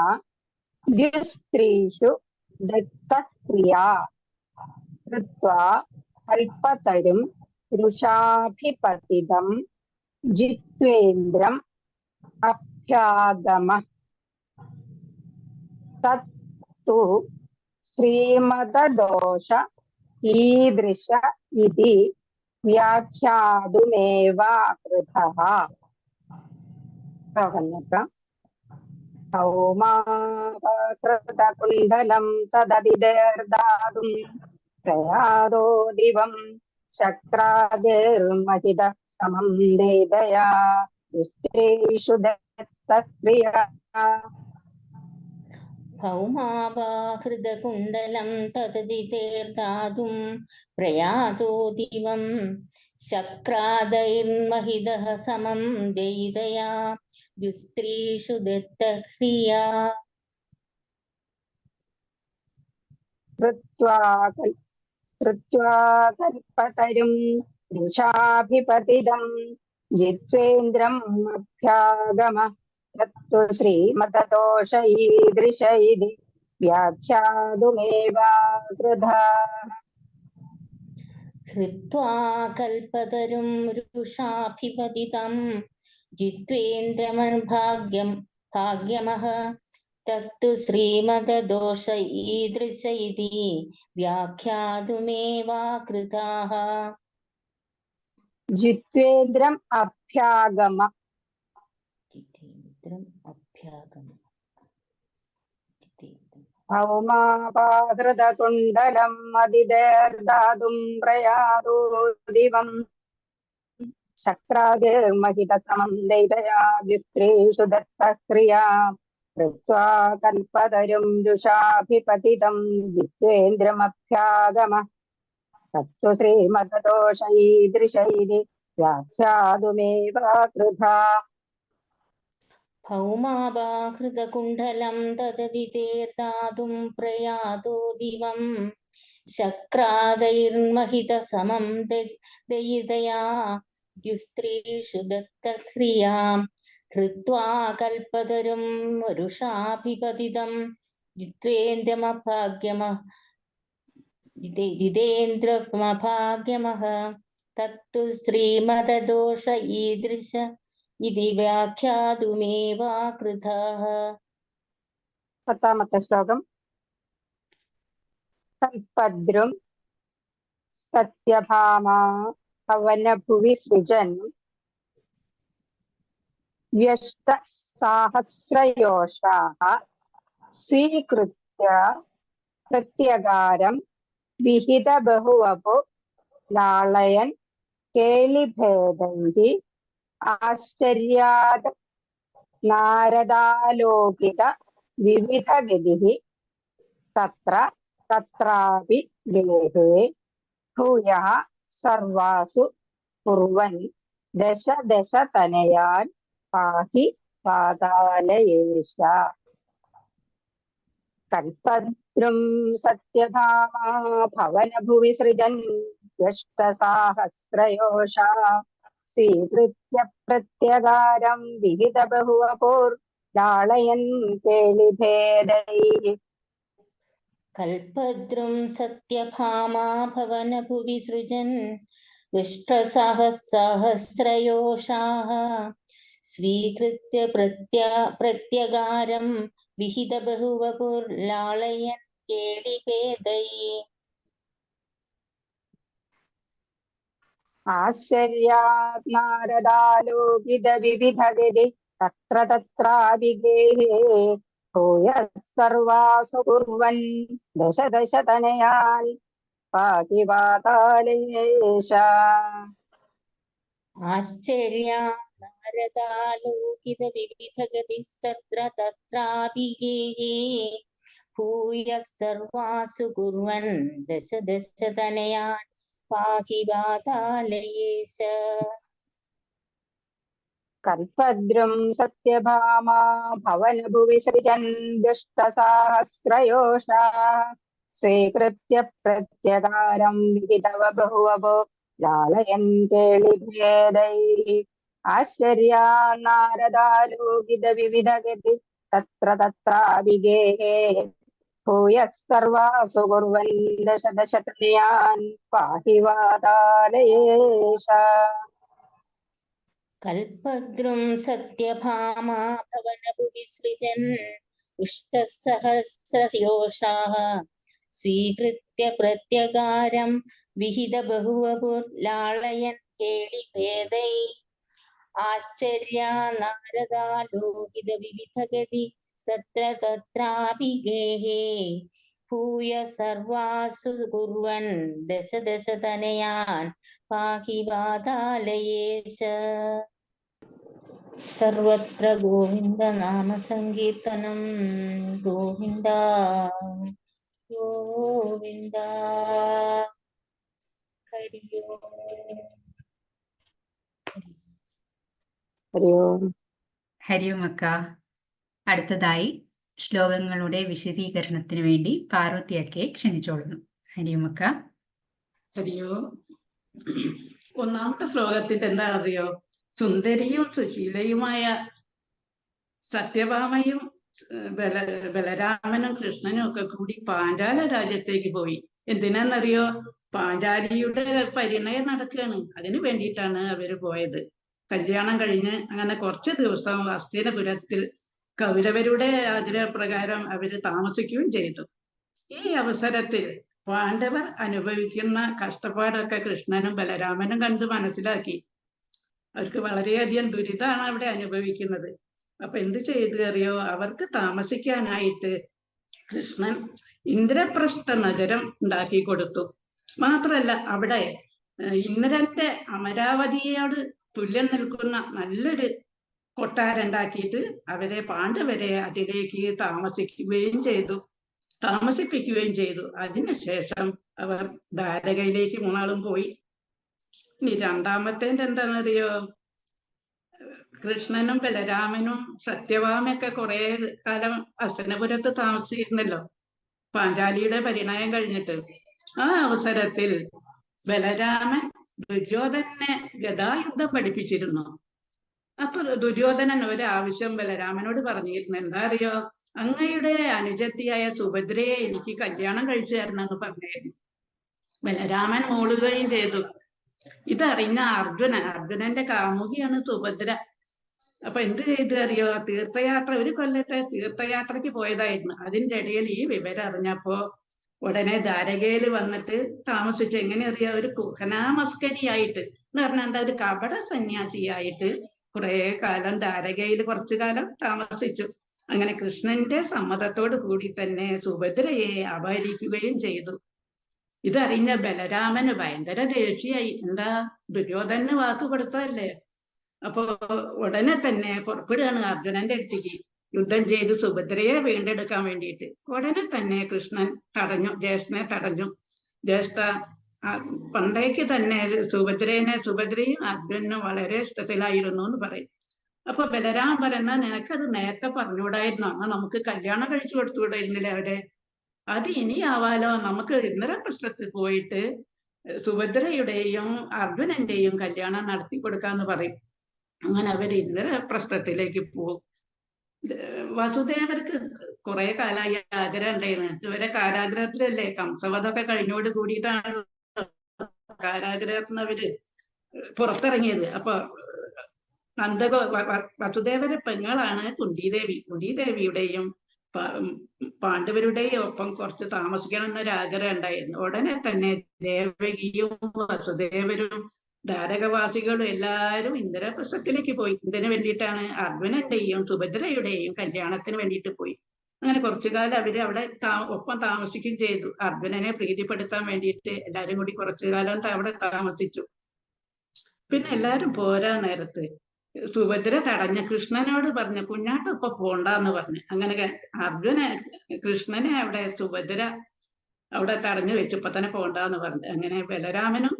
ദ്വിസ്ത്രീഷു ദത്തക്രിയാ കൃത്വാ അല്പതരും രുഷാഭിപതിതം ജിത്വേന്ദ്രം അഭ്യാഗമ. तत्तु श्रीमददोष ईदृश इति व्याख्यातुमेव कृतः। कौमाकृतकुण्डलं तदभिदर्दातुं प्रयादो दिवं शक्रादिर्महितः समं देदया स्त्रीषु दत्तक्रिया। भौमावाहृतकुण्डलं तददितेर्दातुं प्रयातो दिवं शक्रादैर्महितः समं देदया दुस्त्रीषु दत्तक्रिया। कृत्वा कल्पतरुं दिशाभिपतितं जित्वेन्द्रम् अभ्यागम तत्तु श्रीमददोष ईदृश इति व्याख्यातुमेव कृतः। कृत्वा कल्पतरुं रुषाभिपतितं जित्वेन्द्रमर्भाग्यमः तत्तु श्रीमददोष ईदृश इति व्याख्यातुमेव कृताः। जित्वेन्द्रम् अभ्यागम भौमापाहृतकुण्डलम् अदिदेर्दातुं प्रयातो दिवं शक्रादिर्महितसमं देदया जित्रेषु दत्तक्रिया। कृत्वा कल्पतरुं रुषाभिपतितं जित्वेन्द्रमभ्यागम तत्तु श्रीमददोष ईदृश इति व्याख्यातुमेव कृता। भौमाभाहृतकुण्डलं तददितेर्दातुं प्रयातो दिवं शक्रादैर्महितसमं दयितया द्युस्त्रीषु दत्तक्रियां। कृत्वा कल्पतरुं वरुषाभिपतितं जितेन्द्रमभाग्यमः तत्तु श्रीमददोष ईदृश इति व्याख्यातुमेव कृतः। पतामः श्लोकम्। कल्पद्रुं सत्यभामा पवनभुवि सृजन् व्यष्टसाहस्रयोषाः स्वीकृत्य प्रत्यगारं विहितबहुवपु लालयन् केलिभेदैः आश्चर्यात् नारदालोकित विविधगतिः तत्र तत्रापि गेहे भूयः सर्वासु कुर्वन् दश दश तनयान् पाहि पातालयेश। कल्पद्रुं सत्यभामा भवनभुवि सृजन् व्यष्टसाहस्रयोषा स्वीकृत्य प्रत्यगारं विहितबहुवपुर्लालयन् केलिभेदैः। कल्पद्रुं सत्यभामा भवनभुवि सृजन् विष्टसहस्रयोषाः स्वीकृत्य प्रत्यगारं विहितबहुवपुर्लालयन् केलिभेदैः। आश्चर्यात् नारदालोकितविविधगतिः तत्र तत्रापि गेहे भूयः सर्वासु कुर्वन् दश दश तनयान् पाहि पातालयेश। आश्चर्यात् नारदालोकितविविधगतिस्तत्र तत्रापि गेहे भूयः सर्वासु कुर्वन् दश दश तनयान् पाहि पातालयेश। कल्पद्रुं सत्यभामा भवनभुवि सृजन् दुष्टसाहस्रयोषा स्वीकृत्य प्रत्यगारं विहितबहुवपु लालयन् केलिभेदैः। आश्चर्यात् नारदालोकितविविधगतिः तत्र तत्रापि गेहे भूयः सर्वासु कुर्वन् दश दश तनयान् पाहि पातालयेश। कल्पद्रुं सत्यभामा भवनभुवि सृजन् पृष्ठसहस्रयोषाः स्वीकृत्य प्रत्यगारं विहितबहुवपुर्लाळयन् केलिभेदै आश्चर्या नारदालोकितविविधगति तत्र तत्रापि गेहे भूय सर्वासु कुर्वन् दश दशतनयान् पाहि वातालयेश। सर्वत्र गोविन्द नाम संकीर्तनं गोविन्द गोविन्द। हरि ओम्। ഹരി ഓം. ഹരി ഓം അക്ക. അടുത്തതായി ശ്ലോകങ്ങളുടെ വിശദീകരണത്തിന് വേണ്ടി പാർവതി അക്കയെ ക്ഷണിച്ചോളുന്നു. ഹരി ഓം അക്ക. ഹരിയോ. ഒന്നാമത്തെ ശ്ലോകത്തിന്റെ എന്താ അറിയോ? സുന്ദരിയും സുശീലയുമായ സത്യഭാമയും ബലരാമനും കൃഷ്ണനും ഒക്കെ കൂടി പാഞ്ചാല രാജ്യത്തേക്ക് പോയി. എന്തിനാന്നറിയോ? പാഞ്ചാലിയുടെ പരിണയം നടക്കുകയാണ്. അതിനു വേണ്ടിയിട്ടാണ് അവര് പോയത്. കല്യാണം കഴിഞ്ഞ് അങ്ങനെ കുറച്ച് ദിവസം ഹസ്തിനപുരത്തിൽ കൗരവരുടെ ആഗ്രഹപ്രകാരം അവര് താമസിക്കുകയും ചെയ്തു. ഈ അവസരത്തിൽ പാണ്ഡവർ അനുഭവിക്കുന്ന കഷ്ടപ്പാടൊക്കെ കൃഷ്ണനും ബലരാമനും കണ്ട് മനസ്സിലാക്കി. അവർക്ക് വളരെയധികം ദുരിതമാണ് അവിടെ അനുഭവിക്കുന്നത്. അപ്പൊ എന്ത് ചെയ്തു അറിയോ? അവർക്ക് താമസിക്കാനായിട്ട് കൃഷ്ണൻ ഇന്ദ്രപ്രസ്ഥ നഗരം ഉണ്ടാക്കി കൊടുത്തു. മാത്രല്ല അവിടെ ഇന്ദ്രന്റെ അമരാവതിയോട് തുല്യം നിൽക്കുന്ന നല്ലൊരു കൊട്ടാരുണ്ടാക്കിയിട്ട് അവരെ പാണ്ഡവരെ അതിലേക്ക് താമസിപ്പിക്കുകയും ചെയ്തു. അതിനുശേഷം അവർ ദ്വാരകയിലേക്ക് മൂന്നാളും പോയി. ഇനി രണ്ടാമത്തെ എന്താണെന്നറിയോ? കൃഷ്ണനും ബലരാമനും സത്യഭാമയൊക്കെ കുറെ കാലം ഹസ്തിനപുരത്ത് താമസിച്ചിരുന്നല്ലോ പാഞ്ചാലിയുടെ പരിണയം കഴിഞ്ഞിട്ട്. ആ അവസരത്തിൽ ബലരാമൻ ദുര്യോധനെ ഗദായുദ്ധം പഠിപ്പിച്ചിരുന്നു. അപ്പൊ ദുര്യോധനൻ ഒരാവശ്യം ബലരാമനോട് പറഞ്ഞിരുന്നു. എന്താ അറിയോ? അങ്ങയുടെ അനുജത്തിയായ സുഭദ്രയെ എനിക്ക് കല്യാണം കഴിച്ചു തരണമെന്ന് പറഞ്ഞായിരുന്നു. ബലരാമൻ മൂളുകയും ചെയ്തു. ഇതറിഞ്ഞ അർജുനന്റെ കാമുകിയാണ് സുഭദ്ര. അപ്പൊ എന്ത് ചെയ്തു അറിയോ? ഒരു കൊല്ലത്തെ തീർത്ഥയാത്രയ്ക്ക് പോയതായിരുന്നു. അതിൻ്റെ ഇടയിൽ ഈ വിവരം അറിഞ്ഞപ്പോ ഉടനെ ദ്വാരകയിൽ വന്നിട്ട് താമസിച്ചു. എങ്ങനെ അറിയാം? ഒരു കുഹനാമസ്കരിയായിട്ട് എന്ന് പറഞ്ഞാൽ എന്താ, ഒരു കപട സന്യാസിയായിട്ട് കുറെ കാലം ദ്വാരകയിൽ കുറച്ചു കാലം താമസിച്ചു. അങ്ങനെ കൃഷ്ണന്റെ സമ്മതത്തോടു കൂടി തന്നെ സുഭദ്രയെ അപഹരിക്കുകയും ചെയ്തു. ഇതറിഞ്ഞ ബലരാമന് ഭയങ്കര ദേഷ്യായി. എന്താ, ദുര്യോധനന് വാക്ക് കൊടുത്തതല്ലേ. അപ്പോ ഉടനെ തന്നെ പുറപ്പെടുകയാണ് അർജുനന്റെ അടുത്തേക്ക് യുദ്ധം ചെയ്ത് സുഭദ്രയെ വീണ്ടെടുക്കാൻ വേണ്ടിയിട്ട്. ഉടനെ തന്നെ കൃഷ്ണൻ ജ്യേഷ്ഠനെ തടഞ്ഞു. ജ്യേഷ്ഠ പണ്ടേക്ക് തന്നെ സുഭദ്രയും അർജുനനും വളരെ ഇഷ്ടത്തിലായിരുന്നു എന്ന് പറയും. അപ്പൊ ബലരാമൻ പറയുന്ന, നിനക്കത് നേരത്തെ പറഞ്ഞുകൂടായിരുന്നു, അങ്ങ് നമുക്ക് കല്യാണം കഴിച്ചു കൊടുത്തുകൂടായിരുന്നില്ലേ അവരെ? അത് ഇനിയാവാലോ, നമുക്ക് ഇന്ദ്രപ്രസ്ഥത്തിൽ പോയിട്ട് സുഭദ്രയുടെയും അർജുനന്റെയും കല്യാണം നടത്തി കൊടുക്കാന്ന് പറയും. അങ്ങനെ അവർ ഇന്ദ്രപ്രസ്ഥത്തിലേക്ക് പോകും. വസുദേവർക്ക് കുറെ കാലമായി ആഗ്രഹം ഉണ്ടായിരുന്നു. ഇതുവരെ കാരാഗ്രഹത്തിലല്ലേ, കംസവധമൊക്കെ കഴിഞ്ഞോട് കൂടിയിട്ടാണ് കാരാഗ്രഹത്തിന് അവര് പുറത്തിറങ്ങിയത്. അപ്പൊ വസുദേവരുടെ പെങ്ങളാണ് കുന്തിദേവി. കുന്തിദേവിയുടെയും പാണ്ഡവരുടെയും ഒപ്പം കുറച്ച് താമസിക്കണം എന്നൊരാഗ്രഹം ഉണ്ടായിരുന്നു. ഉടനെ തന്നെ ദേവകിയും വസുദേവരും ദ്വാരകവാസികളും എല്ലാവരും ഇന്ദ്രപ്രസ്ഥത്തിലേക്ക് പോയി. ഇതിനു വേണ്ടിയിട്ടാണ് അർജുനന്റെയും സുഭദ്രയുടെയും കല്യാണത്തിന് വേണ്ടിയിട്ട് പോയി. അങ്ങനെ കുറച്ചു കാലം അവര് അവിടെ ഒപ്പം താമസിക്കുകയും ചെയ്തു. അർജുനനെ പ്രീതിപ്പെടുത്താൻ വേണ്ടിയിട്ട് എല്ലാരും കൂടി കുറച്ചു കാലം അവിടെ താമസിച്ചു. പിന്നെ എല്ലാരും പോരാ നേരത്ത് സുഭദ്ര തടഞ്ഞ കൃഷ്ണനോട് പറഞ്ഞു, കുഞ്ഞാട്ടൊപ്പം പോണ്ടെന്ന് പറഞ്ഞു. അങ്ങനെ കൃഷ്ണനെ അവിടെ സുഭദ്ര അവിടെ തടഞ്ഞു വെച്ചു, ഇപ്പൊ തന്നെ പോണ്ടെന്ന് പറഞ്ഞു. അങ്ങനെ ബലരാമനും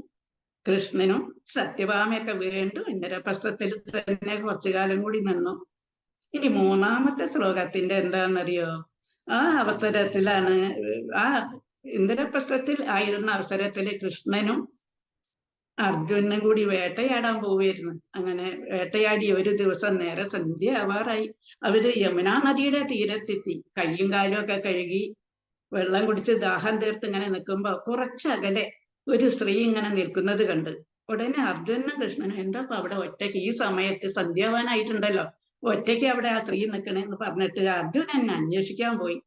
കൃഷ്ണനും സത്യഭാമയൊക്കെ വീണ്ടും ഇന്ദ്രപ്രസ്ഥത്തിൽ തന്നെ കുറച്ചു കാലം കൂടി നിന്നു. ഇനി മൂന്നാമത്തെ ശ്ലോകത്തിന്റെ എന്താണെന്നറിയോ? ആ അവസരത്തിലാണ്, ആ ഇന്ദ്രപ്രസ്ഥത്തിൽ ആയിരുന്ന അവസരത്തിൽ കൃഷ്ണനും അർജുനനും കൂടി വേട്ടയാടാൻ പോവുമായിരുന്നു. അങ്ങനെ വേട്ടയാടി ഒരു ദിവസം നേരെ സന്ധ്യ ആവാറായി. അവര് യമുനാ നദിയുടെ തീരത്തെത്തി. കയ്യും കാലും ഒക്കെ കഴുകി വെള്ളം കുടിച്ച് ദാഹം തീർത്ത് ഇങ്ങനെ നിൽക്കുമ്പോ കുറച്ചകലെ ഒരു സ്ത്രീ ഇങ്ങനെ നിൽക്കുന്നത് കണ്ട്. ഉടനെ അർജുനനും കൃഷ്ണനും, എന്താ അവിടെ ഒറ്റയ്ക്ക് ഈ സമയത്ത്, സന്ധ്യാവാനായിട്ടുണ്ടല്ലോ, ഒറ്റയ്ക്ക് അവിടെ ആ സ്ത്രീ നിൽക്കണേന്ന് പറഞ്ഞിട്ട് അർജുനൻ അന്വേഷിക്കാൻ പോയി.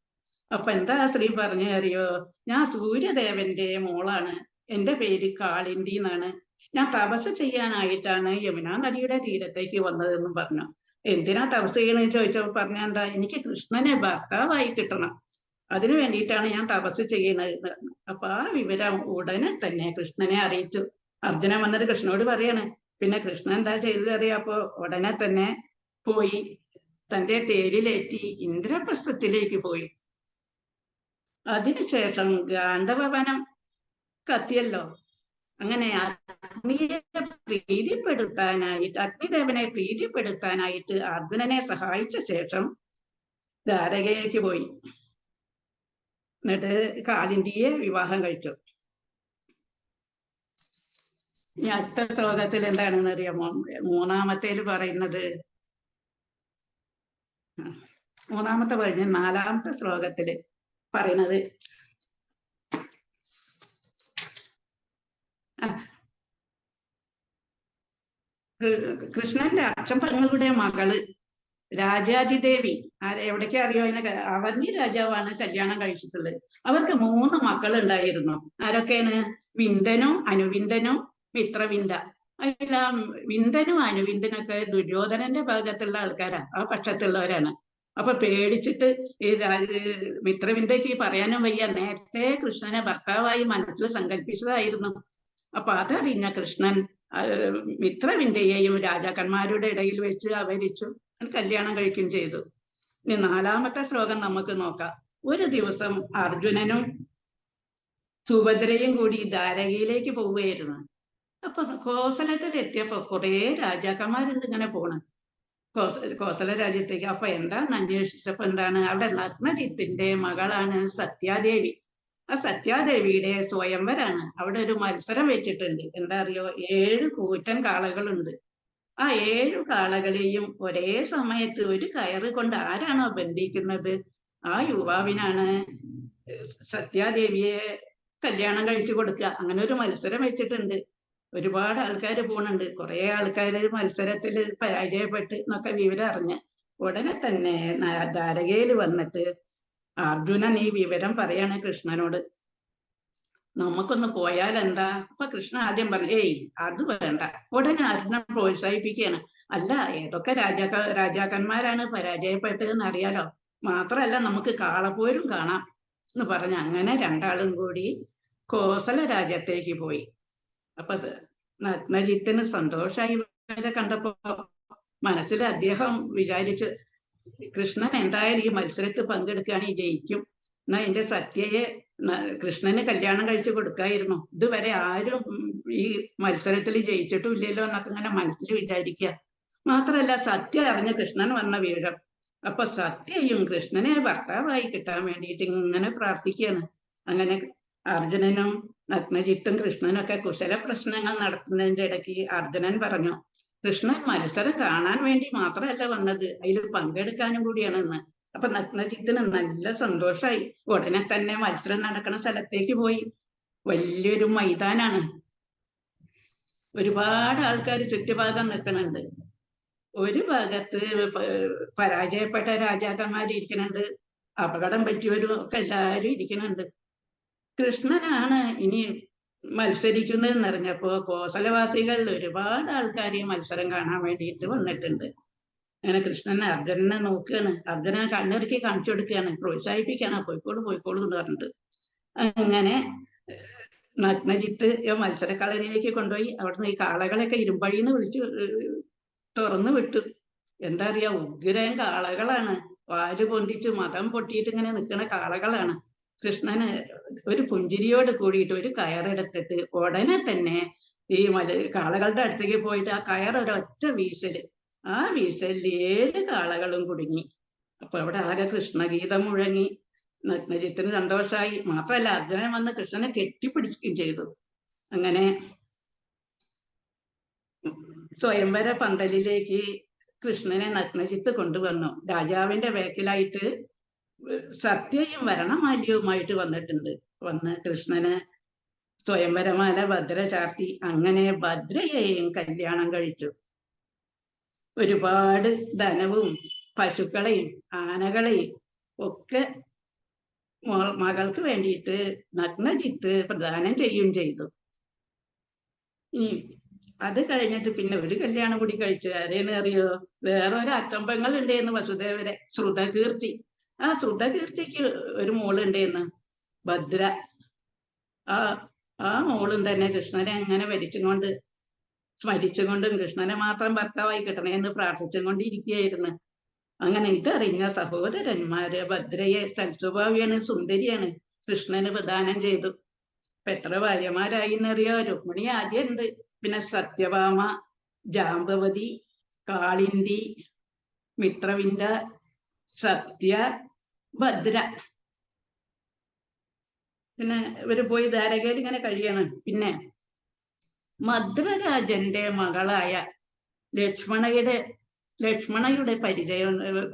അപ്പൊ എന്താ ആ സ്ത്രീ പറഞ്ഞു അറിയോ? ഞാൻ സൂര്യദേവന്റെ മോളാണ്, എന്റെ പേര് കാളിന്തി എന്നാണ്, ഞാൻ തപസ് ചെയ്യാനായിട്ടാണ് യമുനാ നദിയുടെ തീരത്തേക്ക് വന്നതെന്നും പറഞ്ഞു. എന്തിനാ തപസ് ചെയ്യണമെന്ന് ചോദിച്ചപ്പോൾ പറഞ്ഞ എന്താ, എനിക്ക് കൃഷ്ണനെ ഭർത്താവായി കിട്ടണം, അതിനു വേണ്ടിയിട്ടാണ് ഞാൻ തപസ് ചെയ്യണത്. അപ്പൊ ആ വിവരം ഉടനെ തന്നെ കൃഷ്ണനെ അറിയിച്ചു. അർജുനൻ വന്നിട്ട് കൃഷ്ണനോട് പറയാണ്. പിന്നെ കൃഷ്ണൻ എന്താ ചെയ്തത് അറിയാം? അപ്പൊ ഉടനെ തന്നെ പോയി തന്റെ തേരിലേറ്റി ഇന്ദ്രപ്രസ്ഥത്തിലേക്ക് പോയി. അതിനുശേഷം ഗാന്ധവവനം കത്തിയല്ലോ. അങ്ങനെ അഗ്നിയെ പ്രീതിപ്പെടുത്താനായിട്ട്, അഗ്നിദേവനെ പ്രീതിപ്പെടുത്താനായിട്ട് അർജുനനെ സഹായിച്ച ശേഷം ദ്വാരകയിലേക്ക് പോയി. എന്നിട്ട് കാളിന്തിയെ വിവാഹം കഴിച്ചു. ഇനി അടുത്ത ശ്ലോകത്തിൽ എന്താണെന്ന് അറിയാമോ? മൂന്നാമത്തേല് പറയുന്നത്, മൂന്നാമത്തെ കഴിഞ്ഞ് നാലാമത്തെ ശ്ലോകത്തില് പറയുന്നത് കൃഷ്ണന്റെ അച്ഛൻ മകള് രാജാതിദേവി, എവിടേക്കാ അറിയോ? അതിനെ അവന്തി രാജാവാണ് കല്യാണം കഴിച്ചിട്ടുള്ളത്. അവർക്ക് 3 മക്കൾ ഉണ്ടായിരുന്നു. ആരൊക്കെയാണ്? വിന്ദനും അനുവിന്ദനും മിത്രവിന്ദ. അതിൽ ആ വിന്ദനും അനുവിന്ദനൊക്കെ ദുര്യോധനന്റെ ഭാഗത്തുള്ള ആൾക്കാരാ, ആ പക്ഷത്തുള്ളവരാണ്. അപ്പൊ പേടിച്ചിട്ട് ഈ മിത്രവിന്ദയ്ക്ക് പറയാനും വയ്യ, നേരത്തെ കൃഷ്ണനെ ഭർത്താവായി മനസ്സിൽ സങ്കല്പിച്ചതായിരുന്നു. അപ്പൊ അതറിഞ്ഞ കൃഷ്ണൻ മിത്രവിന്ദയെയും രാജാക്കന്മാരുടെ ഇടയിൽ വെച്ച് അപഹരിച്ചു, കല്യാണം കഴിക്കുകയും ചെയ്തു. ഇനി നാലാമത്തെ ശ്ലോകം നമുക്ക് നോക്കാം. ഒരു ദിവസം അർജുനനും സുഭദ്രയും കൂടി ദ്വാരകയിലേക്ക് പോവുകയായിരുന്നു. അപ്പൊ കോസലത്തിൽ എത്തിയപ്പോ കുറെ രാജാക്കന്മാരുണ്ട് ഇങ്ങനെ പോണ് കോസല രാജ്യത്തേക്ക്. അപ്പൊ എന്താന്ന് അന്വേഷിച്ചപ്പോ എന്താണ്, അവിടെ നഗ്നജിത്തിന്റെ മകളാണ് സത്യാദേവി. ആ സത്യാദേവിയുടെ സ്വയംവരാണ്. അവിടെ ഒരു മത്സരം വെച്ചിട്ടുണ്ട്. എന്താ അറിയോ? 7 കൂറ്റൻ കാളകളുണ്ട്. ആ 7 കാളകളെയും ഒരേ സമയത്ത് ഒരു കയറ് കൊണ്ട് ആരാണോ ബന്ധിക്കുന്നത്, ആ യുവാവിനാണ് സത്യാദേവിയെ കല്യാണം കഴിച്ചു കൊടുക്കുക. അങ്ങനെ ഒരു മത്സരം വെച്ചിട്ടുണ്ട്. ഒരുപാട് ആൾക്കാർ പോണുണ്ട്. കുറെ ആൾക്കാർ മത്സരത്തിൽ പരാജയപ്പെട്ട് എന്നൊക്കെ വിവരം അറിഞ്ഞ് ഉടനെ തന്നെ ദ്വാരകയിൽ വന്നിട്ട് അർജുനൻ ഈ വിവരം പറയാണ് കൃഷ്ണനോട്. നമുക്കൊന്ന് പോയാൽ എന്താ? അപ്പൊ കൃഷ്ണ ആദ്യം പറഞ്ഞു, ഏയ് അത് വേണ്ട. ഉടനെ അർജുനൻ പ്രോത്സാഹിപ്പിക്കുകയാണ്. അല്ല, ഏതൊക്കെ രാജാക്കന്മാരാണ് പരാജയപ്പെട്ടതെന്ന് അറിയാലോ, മാത്രല്ല നമുക്ക് കാളപ്പോരും കാണാം എന്ന് പറഞ്ഞ് അങ്ങനെ രണ്ടാളും കൂടി കോസല രാജ്യത്തേക്ക് പോയി. അപ്പൊ നഗ്നജിത്തിന് സന്തോഷായി കണ്ടപ്പോ മനസ്സിൽ അദ്ദേഹം വിചാരിച്ച്, കൃഷ്ണൻ എന്തായാലും ഈ മത്സരത്തിൽ പങ്കെടുക്കുകയാണെങ്കിൽ ജയിക്കും, എന്നാ എന്റെ സത്യയെ കൃഷ്ണന് കല്യാണം കഴിച്ചു കൊടുക്കായിരുന്നു. ഇതുവരെ ആരും ഈ മത്സരത്തിൽ ജയിച്ചിട്ടും ഇല്ലല്ലോ എന്നൊക്കെ ഇങ്ങനെ മനസ്സിൽ വിചാരിക്കുക. മാത്രല്ല സത്യ അറിഞ്ഞ കൃഷ്ണൻ വന്ന വിവരം. അപ്പൊ സത്യയും കൃഷ്ണനെ ഭർത്താവായി കിട്ടാൻ വേണ്ടിയിട്ട് ഇങ്ങനെ പ്രാർത്ഥിക്കുകയാണ്. അങ്ങനെ അർജുനനും നഗ്നജിത്തും കൃഷ്ണനൊക്കെ കുശല പ്രശ്നങ്ങൾ നടത്തുന്നതിന്റെ ഇടയ്ക്ക് അർജുനൻ പറഞ്ഞു, കൃഷ്ണൻ മത്സരം കാണാൻ വേണ്ടി മാത്രമല്ല വന്നത്, അതിൽ പങ്കെടുക്കാനും കൂടിയാണെന്ന്. അപ്പൊ നഗ്നജിത്തിന് നല്ല സന്തോഷായി. ഉടനെ തന്നെ മത്സരം നടക്കുന്ന സ്ഥലത്തേക്ക് പോയി. വലിയൊരു മൈതാനാണ്, ഒരുപാട് ആൾക്കാർ ചുറ്റുഭാഗം നിൽക്കുന്നുണ്ട്. ഒരു ഭാഗത്ത് പരാജയപ്പെട്ട രാജാക്കന്മാരിയ്ക്കുന്നുണ്ട്, അപകടം പറ്റിയവരും ഒക്കെ എല്ലാവരും ഇരിക്കുന്നുണ്ട്. കൃഷ്ണനാണ് ഇനി മത്സരിക്കുന്നതെന്ന് അറിഞ്ഞപ്പോ കോസലവാസികൾ ഒരുപാട് ആൾക്കാർ ഈ മത്സരം കാണാൻ വേണ്ടിയിട്ട് വന്നിട്ടുണ്ട്. അങ്ങനെ കൃഷ്ണൻ അർജുനനെ നോക്കുകയാണ്. അർജുനനെ കണ്ണിറുക്കി കാണിച്ചു കൊടുക്കുകയാണ്, പ്രോത്സാഹിപ്പിക്കാണ്, പോയിക്കോളൂ പോയിക്കോളൂ എന്ന് പറഞ്ഞിട്ട്. അങ്ങനെ നഗ്നജിത്ത് മത്സരക്കളരിയിലേക്ക് കൊണ്ടുപോയി. അവിടുന്ന് ഈ കാളകളൊക്കെ ഇരുമ്പഴിന്ന് വിളിച്ച് തുറന്നു വിട്ടു. എന്താ അറിയാ, ഉഗ്രൻ കാളകളാണ്, വാല് പൊന്തിച്ച് മതം പൊട്ടിയിട്ട് ഇങ്ങനെ നിൽക്കുന്ന കാളകളാണ്. കൃഷ്ണന് ഒരു പുഞ്ചിരിയോട് കൂടിയിട്ട് ഒരു കയറെടുത്തിട്ട് ഉടനെ തന്നെ ഈ കാളകളുടെ അടുത്തേക്ക് പോയിട്ട് ആ കയറൊരൊറ്റ വീശല്, ആ വീശലിൽ 7 കാളകളും കുടുങ്ങി. അപ്പൊ അവിടെ ആകെ കൃഷ്ണഗീതം മുഴങ്ങി. നഗ്നജിത്തിന് സന്തോഷായി. മാത്രമല്ല അർജുനൻ വന്ന് കൃഷ്ണനെ കെട്ടിപ്പിടിക്കുകയും ചെയ്തു. അങ്ങനെ സ്വയംവര പന്തലിലേക്ക് കൃഷ്ണനെ നഗ്നജിത്ത് കൊണ്ടുവന്നു. രാജാവിന്റെ വേക്കിലായിട്ട് സത്യയും വരണമാല്യവുമായിട്ട് വന്നിട്ടുണ്ട്. വന്ന് കൃഷ്ണന് സ്വയംവരമാല ഭദ്ര ചാർത്തി. അങ്ങനെ ഭദ്രയെയും കല്യാണം കഴിച്ചു. ഒരുപാട് ധനവും പശുക്കളെയും ആനകളെയും ഒക്കെ മകൾക്ക് വേണ്ടിയിട്ട് നഗ്നജിത്ത് പ്രദാനം ചെയ്യുകയും ചെയ്തു. ഇനി അത് കഴിഞ്ഞിട്ട് പിന്നെ ഒരു കല്യാണം കൂടി കഴിച്ചു. ആരെയാണ് അറിയോ? വേറൊരു അച്ചമ്പങ്ങൾ ഉണ്ടായിരുന്നു വസുദേവരെ, ശ്രുതകീർത്തി. ആ ശ്രുതകീർത്തിക്ക് ഒരു മോളുണ്ടായിരുന്നു, ഭദ്ര. ആ മോളും തന്നെ കൃഷ്ണനെ അങ്ങനെ സ്മരിച്ചുകൊണ്ടും കൃഷ്ണനെ മാത്രം ഭർത്താവായി കിട്ടണേ എന്ന് പ്രാർത്ഥിച്ചും കൊണ്ടിരിക്കുകയായിരുന്നു. അങ്ങനെ ഇതറിഞ്ഞ സഹോദരന്മാര് ഭദ്രയെ സൽസ്വഭാവിയാണ്, സുന്ദരിയാണ്, കൃഷ്ണന് പ്രദാനം ചെയ്തു. ഇപ്പൊ എത്ര ഭാര്യമാരായി എന്നറിയോ? രുക്മിണി ആദ്യം ഉണ്ട്, പിന്നെ സത്യഭാമ, ജാമ്പവതി, കാളിന്തി, മിത്രവിന്ദ, സത്യ, ഭദ്ര. പിന്നെ ഇവര് പോയി ദ്വാരകയിൽ ഇങ്ങനെ കഴിയണം. പിന്നെ മദ്രരാജന്റെ മകളായ ലക്ഷ്മണയുടെ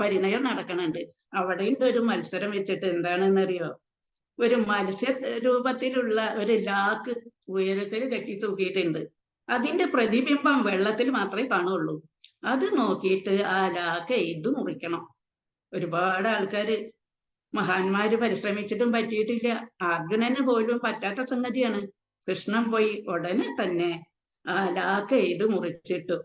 പരിണയം നടക്കണുണ്ട്. അവിടെയും ഒരു മത്സരം വെച്ചിട്ട് എന്താണെന്നറിയോ? ഒരു മത്സ്യ രൂപത്തിലുള്ള ഒരു ലാക്ക് ഉയരത്തിൽ കെട്ടി തൂക്കിയിട്ടുണ്ട്. അതിന്റെ പ്രതിബിംബം വെള്ളത്തിൽ മാത്രമേ കാണുള്ളൂ. അത് നോക്കിയിട്ട് ആ ലാക്ക് ഇത് മുറിക്കണം. ഒരുപാട് ആൾക്കാര് മഹാന്മാര് പരിശ്രമിച്ചിട്ടും പറ്റിയിട്ടില്ല. അർജുനന് പോലും പറ്റാത്ത സംഗതിയാണ്. കൃഷ്ണൻ പോയി ഉടനെ തന്നെ ആ ലാക്ക് ഇത് മുറിച്ചിട്ടു,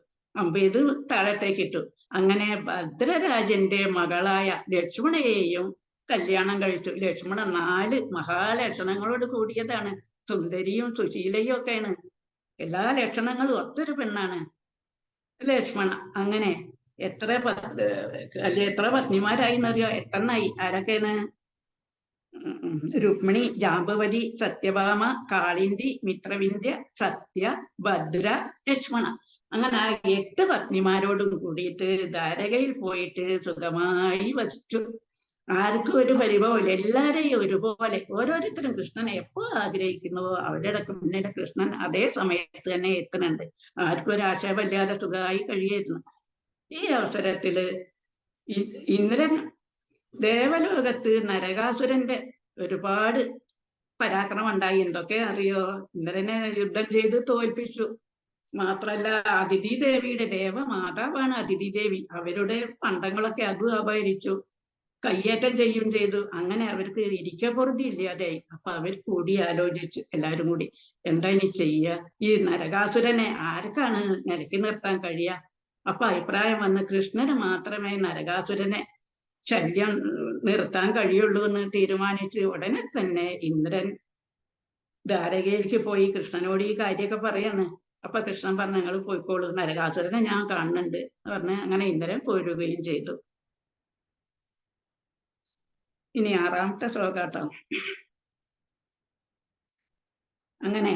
ഇത് താഴത്തേക്കിട്ടു. അങ്ങനെ ഭദ്രരാജന്റെ മകളായ ലക്ഷ്മണയെയും കല്യാണം കഴിച്ചു. ലക്ഷ്മണ 4 മഹാലക്ഷണങ്ങളോട് കൂടിയതാണ്. സുന്ദരിയും സുശീലയും ഒക്കെയാണ്. എല്ലാ ലക്ഷണങ്ങളും ഒത്തൊരു പെണ്ണാണ് ലക്ഷ്മണ. അങ്ങനെ എത്ര പത്നിമാരായി എന്നറിയോ? 8 ആരൊക്കെയാണ്? രുക്മിണി, ജാമ്പവതി, സത്യഭാമ, കാളിന്തി, മിത്രവിന്ധ്യ, സത്യ, ഭദ്ര, ലക്ഷ്മണ. അങ്ങനെ ആ 8 പത്നിമാരോടും കൂടിയിട്ട് ദ്വാരകയിൽ പോയിട്ട് സുഖമായി വസിച്ചു. ആർക്കും ഒരു പരിഭവമില്ല, എല്ലാരെയും ഒരുപോലെ. ഓരോരുത്തരും കൃഷ്ണനെ എപ്പോ ആഗ്രഹിക്കുന്നുവോ അവരുടെ മുന്നിൽ കൃഷ്ണൻ അതേ സമയത്ത് തന്നെ എത്തുന്നുണ്ട്. ആർക്കും ഒരു ആക്ഷേപമില്ലാതെ സുഖമായി കഴിയായിരുന്നു. ഈ അവസരത്തില് ഇന്ദ്രൻ ദേവലോകത്ത് നരകാസുരന്റെ ഒരുപാട് പരാക്രമം ഉണ്ടായി. എന്തൊക്കെ അറിയോ? ഇന്ദ്രനെ യുദ്ധം ചെയ്ത് തോൽപ്പിച്ചു. മാത്രല്ല അതിഥി ദേവിയുടെ ദേവമാതാവാണ് അതിഥി ദേവി. അവരുടെ പണ്ടങ്ങളൊക്കെ അതും അപഹരിച്ചു, കയ്യേറ്റം ചെയ്യും ചെയ്തു. അങ്ങനെ അവർക്ക് ഇരിക്കപ്പൊറുതി ഇല്ലാതെയായി. അപ്പൊ അവർ കൂടി ആലോചിച്ചു, എല്ലാവരും കൂടി എന്താ ഇനി ചെയ്യുക? ഈ നരകാസുരനെ ആർക്കാണ് നിരക്കി നിർത്താൻ കഴിയുക? അപ്പൊ അഭിപ്രായം വന്ന് കൃഷ്ണന് മാത്രമേ നരകാസുരനെ ശല്യം നിർത്താൻ കഴിയുള്ളൂ എന്ന് തീരുമാനിച്ച് ഉടനെ തന്നെ ഇന്ദ്രൻ ദ്വാരകയിലേക്ക് പോയി കൃഷ്ണനോട് ഈ കാര്യമൊക്കെ പറയാണ്. അപ്പൊ കൃഷ്ണൻ പറഞ്ഞു, നിങ്ങൾ പോയിക്കോളൂ, നരകാസുരനെ ഞാൻ കാണുന്നുണ്ട് പറഞ്ഞ് അങ്ങനെ ഇന്ദ്രൻ പോരുകയും ചെയ്തു. ഇനി 6ാമത്തെ ശ്ലോകാട്ടോ. അങ്ങനെ